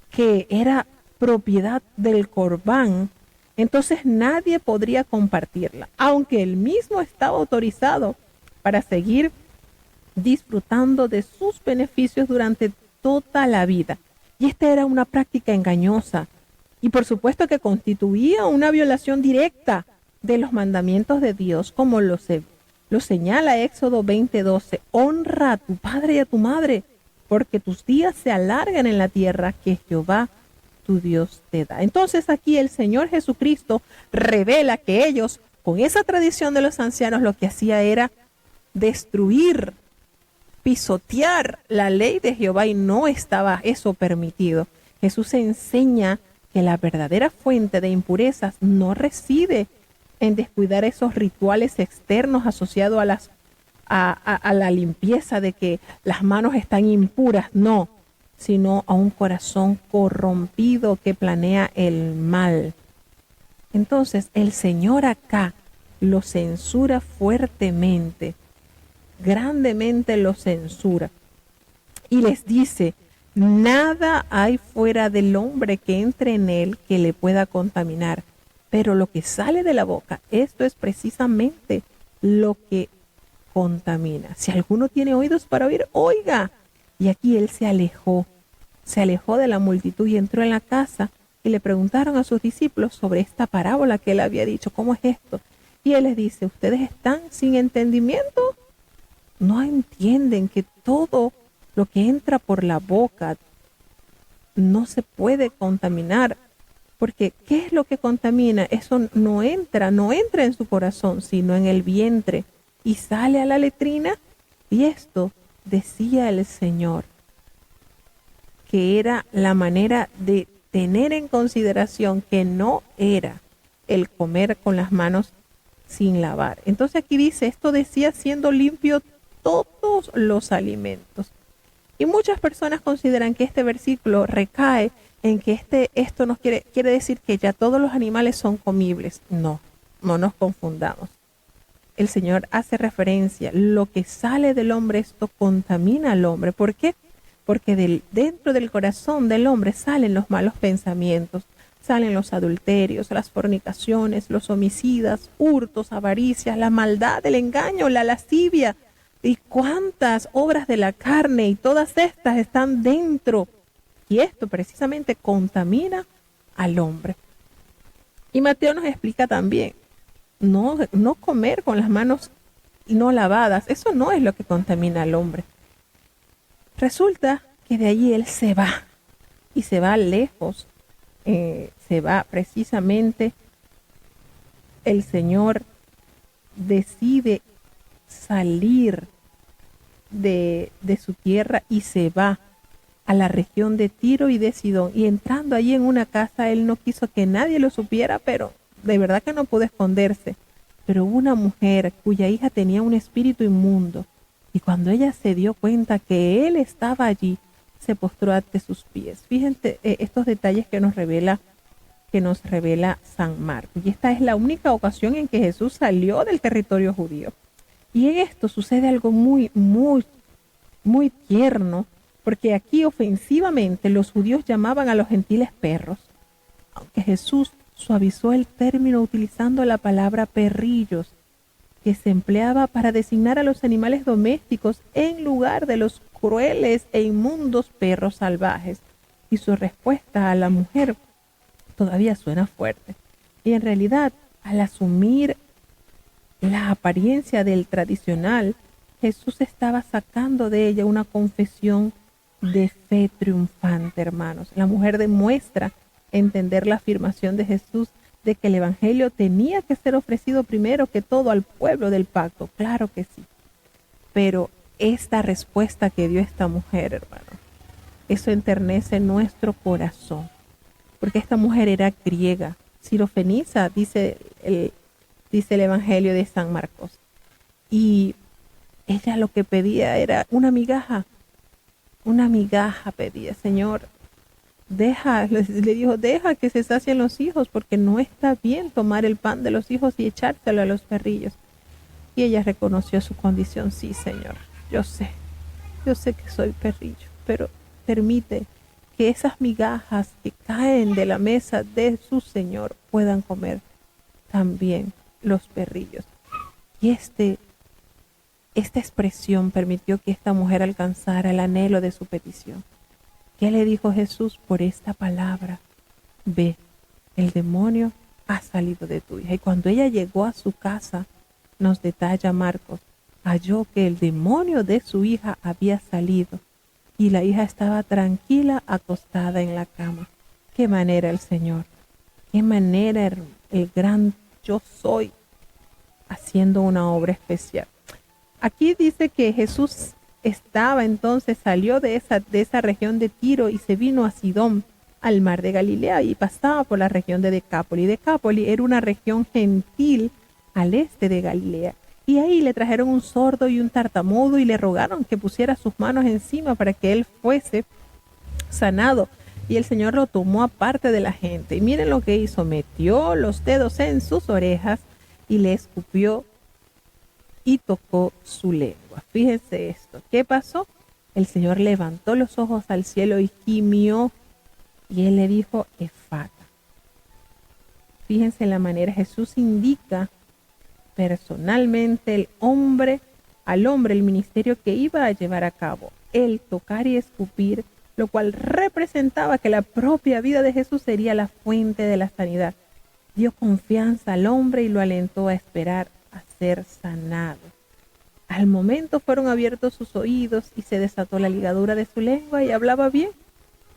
que era propiedad del corbán, entonces nadie podría compartirla, aunque él mismo estaba autorizado para seguir disfrutando de sus beneficios durante toda la vida. Y esta era una práctica engañosa y por supuesto que constituía una violación directa de los mandamientos de Dios, como lo señala Éxodo 20:12. Honra a tu padre y a tu madre, porque tus días se alargan en la tierra que Jehová tu Dios te da. Entonces aquí el Señor Jesucristo revela que ellos, con esa tradición de los ancianos, lo que hacía era destruir, pisotear la ley de Jehová, y no estaba eso permitido. Jesús enseña que la verdadera fuente de impurezas no reside en descuidar esos rituales externos asociados a la limpieza de que las manos están impuras, no, sino a un corazón corrompido que planea el mal. Entonces el Señor acá lo censura fuertemente, grandemente lo censura, y les dice, nada hay fuera del hombre que entre en él que le pueda contaminar, pero lo que sale de la boca, esto es precisamente lo que contamina. Si alguno tiene oídos para oír, oiga. Y aquí él se alejó de la multitud y entró en la casa, y le preguntaron a sus discípulos sobre esta parábola que él había dicho, ¿cómo es esto? Y él les dice, ¿ustedes están sin entendimiento? ¿No entienden que todo lo que entra por la boca no se puede contaminar? Porque ¿qué es lo que contamina? Eso no entra en su corazón, sino en el vientre, y sale a la letrina. Y esto decía el Señor, que era la manera de tener en consideración que no era el comer con las manos sin lavar. Entonces aquí dice, esto decía siendo limpio todos los alimentos. Y muchas personas consideran que este versículo recae en que esto nos quiere decir que ya todos los animales son comibles. No nos confundamos. El Señor hace referencia, lo que sale del hombre, esto contamina al hombre. ¿Por qué? Porque dentro del corazón del hombre salen los malos pensamientos, salen los adulterios, las fornicaciones, los homicidas, hurtos, avaricias, la maldad, el engaño, la lascivia, y cuántas obras de la carne, y todas estas están dentro. Y esto precisamente contamina al hombre. Y Mateo nos explica también, no comer con las manos no lavadas, eso no es lo que contamina al hombre. Resulta que de allí él se va, y se va lejos, se va precisamente, el Señor decide salir de su tierra y se va a la región de Tiro y de Sidón, y entrando allí en una casa, él no quiso que nadie lo supiera, pero de verdad que no pudo esconderse. Pero hubo una mujer cuya hija tenía un espíritu inmundo, Y cuando ella se dio cuenta que él estaba allí, se postró ante sus pies. Fíjense estos detalles que nos revela San Marcos. Y esta es la única ocasión en que Jesús salió del territorio judío. Y en esto sucede algo muy, muy, muy tierno, porque aquí ofensivamente los judíos llamaban a los gentiles perros, aunque Jesús suavizó el término utilizando la palabra perrillos, que se empleaba para designar a los animales domésticos en lugar de los crueles e inmundos perros salvajes. Y su respuesta a la mujer todavía suena fuerte. Y en realidad, al asumir la apariencia del tradicional, Jesús estaba sacando de ella una confesión de fe triunfante, hermanos. La mujer demuestra entender la afirmación de Jesús de que el evangelio tenía que ser ofrecido primero que todo al pueblo del pacto. Claro que sí. Pero esta respuesta que dio esta mujer, hermano, eso enternece nuestro corazón. Porque esta mujer era griega, sirofenisa, dice el evangelio de San Marcos. Y ella lo que pedía era una migaja pedía. Señor, le dijo, deja que se sacien los hijos, porque no está bien tomar el pan de los hijos y echárselo a los perrillos. Y ella reconoció su condición. Sí, Señor, yo sé que soy perrillo, pero permite que esas migajas que caen de la mesa de su Señor puedan comer también los perrillos. Y esta expresión permitió que esta mujer alcanzara el anhelo de su petición. ¿Qué le dijo Jesús? Por esta palabra, ve, el demonio ha salido de tu hija. Y cuando ella llegó a su casa, nos detalla Marcos, halló que el demonio de su hija había salido y la hija estaba tranquila acostada en la cama. Qué manera el Señor, qué manera el gran yo soy haciendo una obra especial. Aquí dice que Jesús salió de esa región de Tiro y se vino a Sidón, al mar de Galilea, y pasaba por la región de Decápoli. Decápoli era una región gentil al este de Galilea. Y ahí le trajeron un sordo y un tartamudo y le rogaron que pusiera sus manos encima para que él fuese sanado. Y el Señor lo tomó aparte de la gente. Y miren lo que hizo, metió los dedos en sus orejas y le escupió y tocó su lengua. Fíjense esto. ¿Qué pasó? El Señor levantó los ojos al cielo y gimió y él le dijo, Efata. Fíjense la manera, Jesús indica personalmente al hombre el ministerio que iba a llevar a cabo, el tocar y escupir, lo cual representaba que la propia vida de Jesús sería la fuente de la sanidad. Dio confianza al hombre y lo alentó a esperar a ser sanado. Al momento fueron abiertos sus oídos y se desató la ligadura de su lengua y hablaba bien.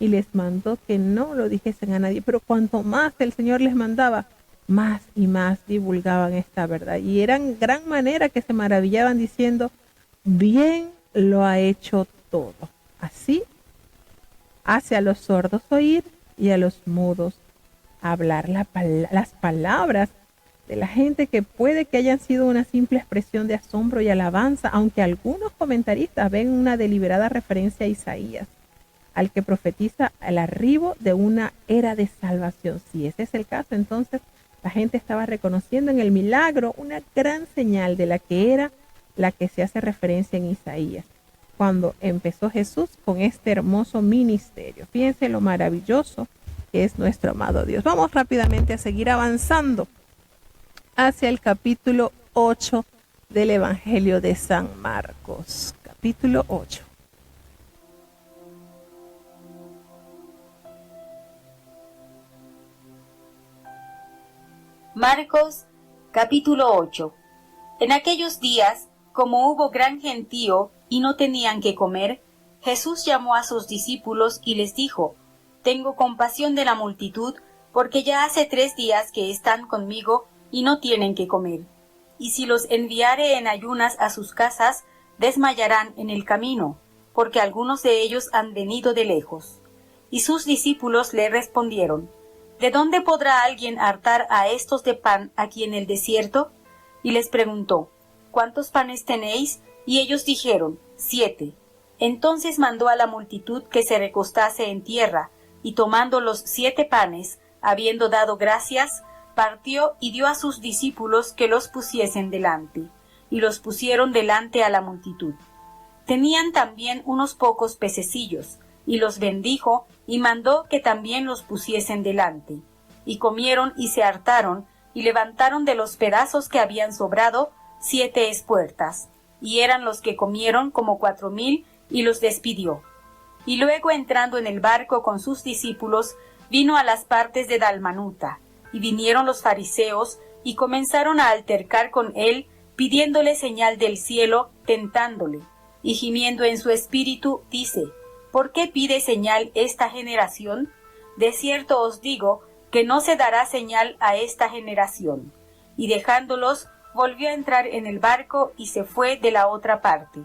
Y les mandó que no lo dijesen a nadie. Pero cuanto más el Señor les mandaba, más y más divulgaban esta verdad. Y eran gran manera que se maravillaban diciendo, bien lo ha hecho todo. Así hace a los sordos oír y a los mudos hablar. Las palabras de la gente que puede que hayan sido una simple expresión de asombro y alabanza, aunque algunos comentaristas ven una deliberada referencia a Isaías, al que profetiza el arribo de una era de salvación. Si ese es el caso, entonces la gente estaba reconociendo en el milagro una gran señal de la que era la que se hace referencia en Isaías, cuando empezó Jesús con este hermoso ministerio. Fíjense lo maravilloso que es nuestro amado Dios. Vamos rápidamente a seguir avanzando hacia el capítulo 8 del Evangelio de San Marcos. Capítulo 8. Marcos, capítulo 8. En aquellos días, como hubo gran gentío y no tenían que comer, Jesús llamó a sus discípulos y les dijo, Tengo compasión de la multitud, porque ya hace 3 días que están conmigo y no tienen que comer. Y si los enviare en ayunas a sus casas, desmayarán en el camino, porque algunos de ellos han venido de lejos. Y sus discípulos le respondieron, ¿De dónde podrá alguien hartar a estos de pan aquí en el desierto? Y les preguntó, ¿cuántos panes tenéis? Y ellos dijeron, 7. Entonces mandó a la multitud que se recostase en tierra, y tomando los 7 panes, habiendo dado gracias, partió y dio a sus discípulos que los pusiesen delante, y los pusieron delante a la multitud. Tenían también unos pocos pececillos, y los bendijo, y mandó que también los pusiesen delante. Y comieron y se hartaron, y levantaron de los pedazos que habían sobrado 7 espuertas, y eran los que comieron como 4,000, y los despidió. Y luego entrando en el barco con sus discípulos, vino a las partes de Dalmanuta, y vinieron los fariseos, y comenzaron a altercar con él, pidiéndole señal del cielo, tentándole. Y gimiendo en su espíritu, dice, ¿por qué pide señal esta generación? De cierto os digo, que no se dará señal a esta generación. Y dejándolos, volvió a entrar en el barco, y se fue de la otra parte.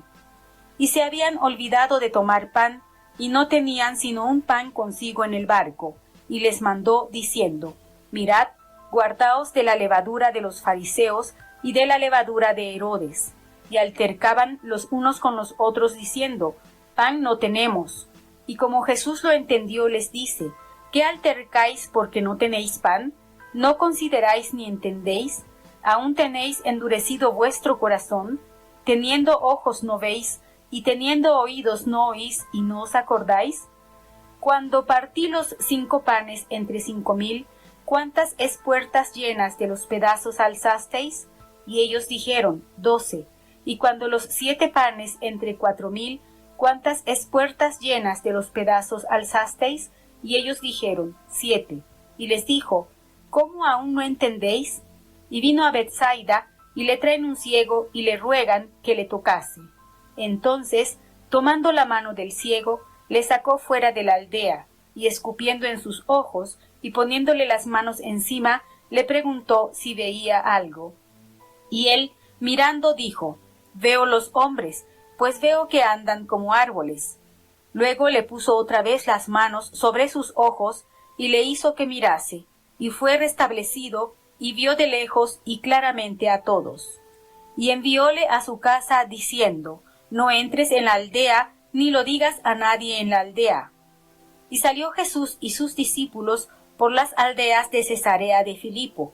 Y se habían olvidado de tomar pan, y no tenían sino un pan consigo en el barco, y les mandó, diciendo, mirad, guardaos de la levadura de los fariseos, y de la levadura de Herodes. Y altercaban los unos con los otros, diciendo, pan no tenemos. Y como Jesús lo entendió, les dice, ¿qué altercáis porque no tenéis pan? ¿No consideráis ni entendéis? ¿Aún tenéis endurecido vuestro corazón? Teniendo ojos no veis, y teniendo oídos no oís, y no os acordáis. Cuando partí los 5 panes entre 5,000, ¿cuántas espuertas llenas de los pedazos alzasteis? Y ellos dijeron, 12. Y cuando los 7 panes entre 4,000, ¿cuántas espuertas llenas de los pedazos alzasteis? Y ellos dijeron, 7. Y les dijo, ¿cómo aún no entendéis? Y vino a Betsaida, y le traen un ciego, y le ruegan que le tocase. Entonces, tomando la mano del ciego, le sacó fuera de la aldea, y escupiendo en sus ojos, y poniéndole las manos encima, le preguntó si veía algo. Y él, mirando, dijo, veo los hombres, pues veo que andan como árboles. Luego le puso otra vez las manos sobre sus ojos, y le hizo que mirase, y fue restablecido, y vio de lejos y claramente a todos. Y envióle a su casa, diciendo, no entres en la aldea, ni lo digas a nadie en la aldea. Y salió Jesús y sus discípulos por las aldeas de Cesarea de Filipo.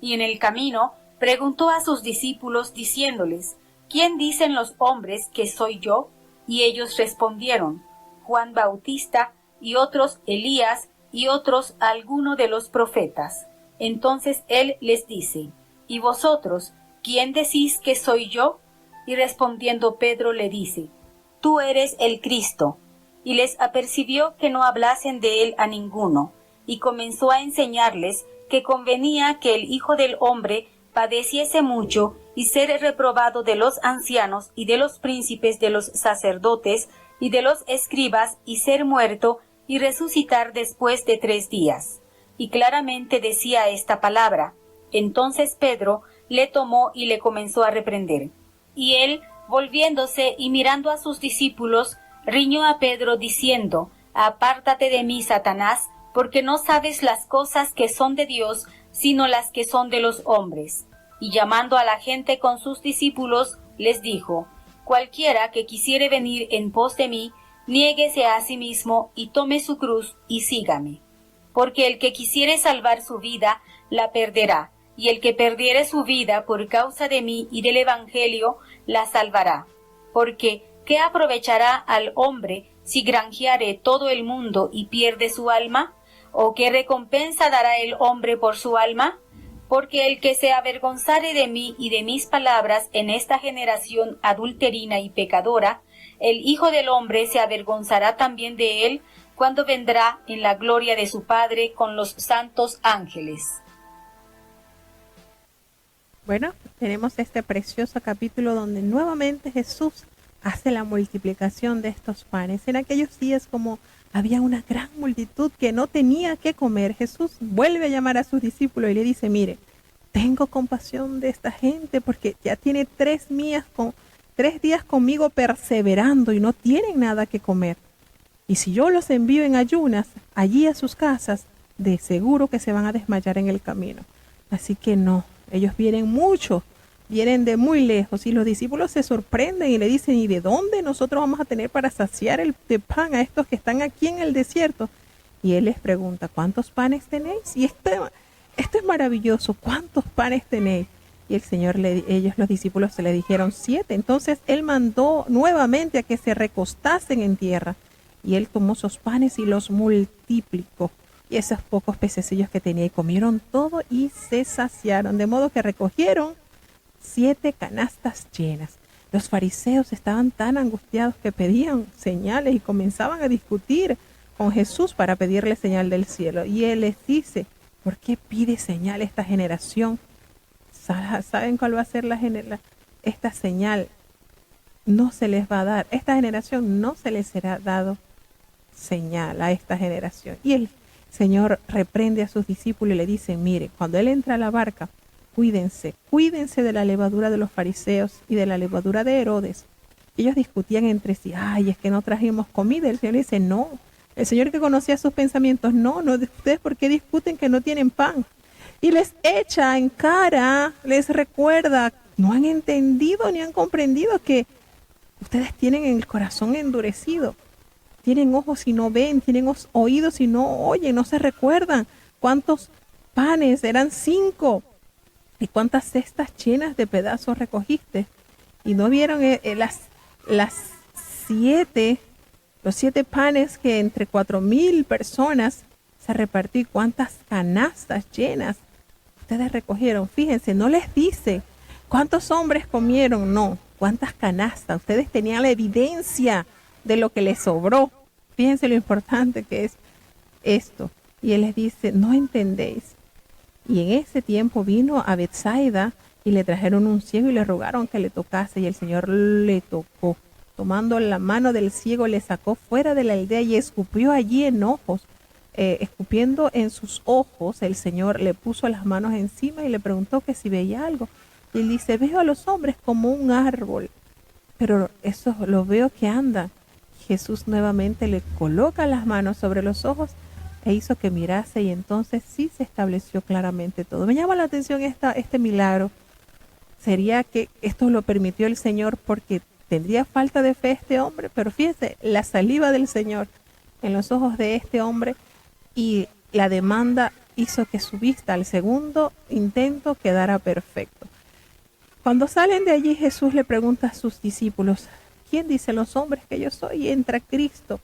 Y en el camino preguntó a sus discípulos, diciéndoles, ¿quién dicen los hombres que soy yo? Y ellos respondieron, Juan Bautista, y otros Elías, y otros alguno de los profetas. Entonces él les dice, ¿y vosotros, quién decís que soy yo? Y respondiendo Pedro le dice, tú eres el Cristo. Y les apercibió que no hablasen de él a ninguno, y comenzó a enseñarles que convenía que el Hijo del Hombre padeciese mucho, y ser reprobado de los ancianos, y de los príncipes de los sacerdotes, y de los escribas, y ser muerto, y resucitar después de 3 días. Y claramente decía esta palabra. Entonces Pedro le tomó y le comenzó a reprender. Y él, volviéndose y mirando a sus discípulos, riñó a Pedro diciendo, apártate de mí, Satanás, porque no sabes las cosas que son de Dios, sino las que son de los hombres. Y llamando a la gente con sus discípulos, les dijo, cualquiera que quisiere venir en pos de mí, niéguese a sí mismo y tome su cruz y sígame. Porque el que quisiere salvar su vida, la perderá, y el que perdiere su vida por causa de mí y del Evangelio, la salvará. Porque, ¿qué aprovechará al hombre si granjeare todo el mundo y pierde su alma? ¿O qué recompensa dará el hombre por su alma? Porque el que se avergonzare de mí y de mis palabras en esta generación adulterina y pecadora, el Hijo del Hombre se avergonzará también de él, cuando vendrá en la gloria de su Padre con los santos ángeles. Bueno, tenemos este precioso capítulo donde nuevamente Jesús hace la multiplicación de estos panes. En aquellos días, como había una gran multitud que no tenía qué comer, Jesús vuelve a llamar a sus discípulos y le dice, mire, tengo compasión de esta gente porque ya tiene 3 días conmigo perseverando y no tienen nada que comer. Y si yo los envío en ayunas allí a sus casas, de seguro que se van a desmayar en el camino. Así que no, ellos vienen mucho vienen de muy lejos y los discípulos se sorprenden y le dicen, ¿y de dónde nosotros vamos a tener para saciar de pan a estos que están aquí en el desierto? Y él les pregunta, ¿cuántos panes tenéis? Y esto es maravilloso, ¿cuántos panes tenéis? Y el Señor, ellos los discípulos se le dijeron 7. Entonces él mandó nuevamente a que se recostasen en tierra. Y él tomó esos panes y los multiplicó. Y esos pocos pececillos que tenía, y comieron todo y se saciaron. De modo que recogieron 7 canastas llenas. Los fariseos estaban tan angustiados que pedían señales y comenzaban a discutir con Jesús para pedirle señal del cielo. Y él les dice, ¿por qué pide señal esta generación? ¿Saben cuál va a ser esta señal? No se les va a dar. Esta generación no se les será dado señal a esta generación. Y el Señor reprende a sus discípulos y le dice, mire, cuando él entra a la barca, cuídense de la levadura de los fariseos y de la levadura de Herodes. Ellos discutían entre sí, ay, es que no trajimos comida. El Señor dice, no. El Señor, que conocía sus pensamientos, no, ustedes por qué discuten que no tienen pan. Y les echa en cara, les recuerda, no han entendido ni han comprendido que ustedes tienen el corazón endurecido. Tienen ojos y no ven, tienen oídos y no oyen, no se recuerdan. ¿Cuántos panes? Eran 5. ¿Y cuántas cestas llenas de pedazos recogiste? Y no vieron las 7, los 7 panes que entre 4,000 personas se repartió. ¿Cuántas canastas llenas ustedes recogieron? Fíjense, no les dice cuántos hombres comieron, no, cuántas canastas. Ustedes tenían la evidencia de lo que les sobró. Fíjense lo importante que es esto. Y él les dice, no entendéis. Y en ese tiempo vino a Betsaida y le trajeron un ciego y le rogaron que le tocase. Y el Señor le tocó. Tomando la mano del ciego, le sacó fuera de la aldea y escupió allí enojos. Escupiendo en sus ojos, el Señor le puso las manos encima y le preguntó que si veía algo. Y él dice, veo a los hombres como un árbol, pero eso lo veo que andan. Jesús nuevamente le coloca las manos sobre los ojos e hizo que mirase, y entonces sí se estableció claramente todo. Me llama la atención este milagro. Sería que esto lo permitió el Señor porque tendría falta de fe este hombre, pero fíjese, la saliva del Señor en los ojos de este hombre y la demanda hizo que su vista al segundo intento quedara perfecto. Cuando salen de allí, Jesús le pregunta a sus discípulos, ¿quién dicen los hombres que yo soy? Y entra Cristo,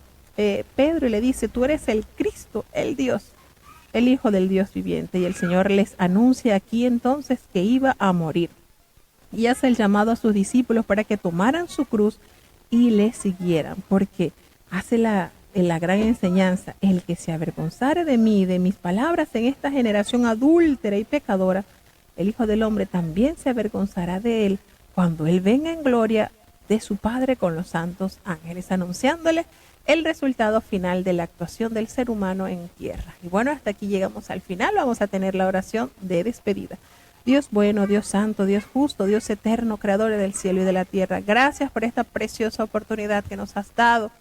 Pedro, y le dice, tú eres el Cristo, el Dios, el Hijo del Dios viviente. Y el Señor les anuncia aquí entonces que iba a morir. Y hace el llamado a sus discípulos para que tomaran su cruz y le siguieran, porque hace la gran enseñanza, el que se avergonzare de mí, de mis palabras en esta generación adúltera y pecadora, el Hijo del Hombre también se avergonzará de él cuando él venga en gloria de su Padre con los santos ángeles, anunciándole el resultado final de la actuación del ser humano en tierra. Y bueno, hasta aquí llegamos al final. Vamos a tener la oración de despedida. Dios bueno, Dios santo, Dios justo, Dios eterno, creador del cielo y de la tierra. Gracias por esta preciosa oportunidad que nos has dado.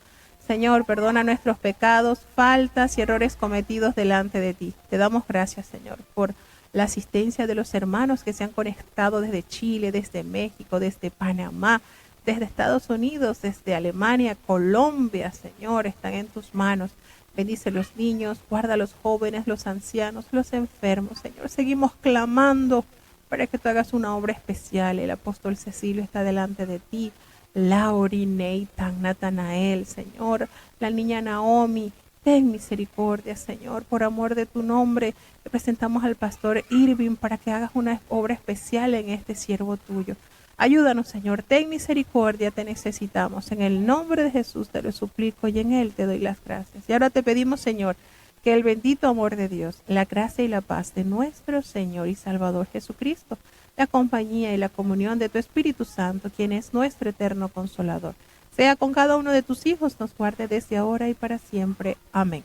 Señor, perdona nuestros pecados, faltas y errores cometidos delante de ti. Te damos gracias, Señor, por la asistencia de los hermanos que se han conectado desde Chile, desde México, desde Panamá, desde Estados Unidos, desde Alemania, Colombia. Señor, están en tus manos. Bendice a los niños, guarda a los jóvenes, los ancianos, los enfermos. Señor, seguimos clamando para que tú hagas una obra especial. El apóstol Cecilio está delante de ti. Lauri, Nathan, Natanael, Señor, la niña Naomi, ten misericordia, Señor, por amor de tu nombre. Te presentamos al pastor Irving para que hagas una obra especial en este siervo tuyo. Ayúdanos, Señor, ten misericordia, te necesitamos. En el nombre de Jesús te lo suplico y en Él te doy las gracias. Y ahora te pedimos, Señor, que el bendito amor de Dios, la gracia y la paz de nuestro Señor y Salvador Jesucristo, la compañía y la comunión de tu Espíritu Santo, quien es nuestro eterno Consolador, sea con cada uno de tus hijos, nos guarde desde ahora y para siempre. Amén.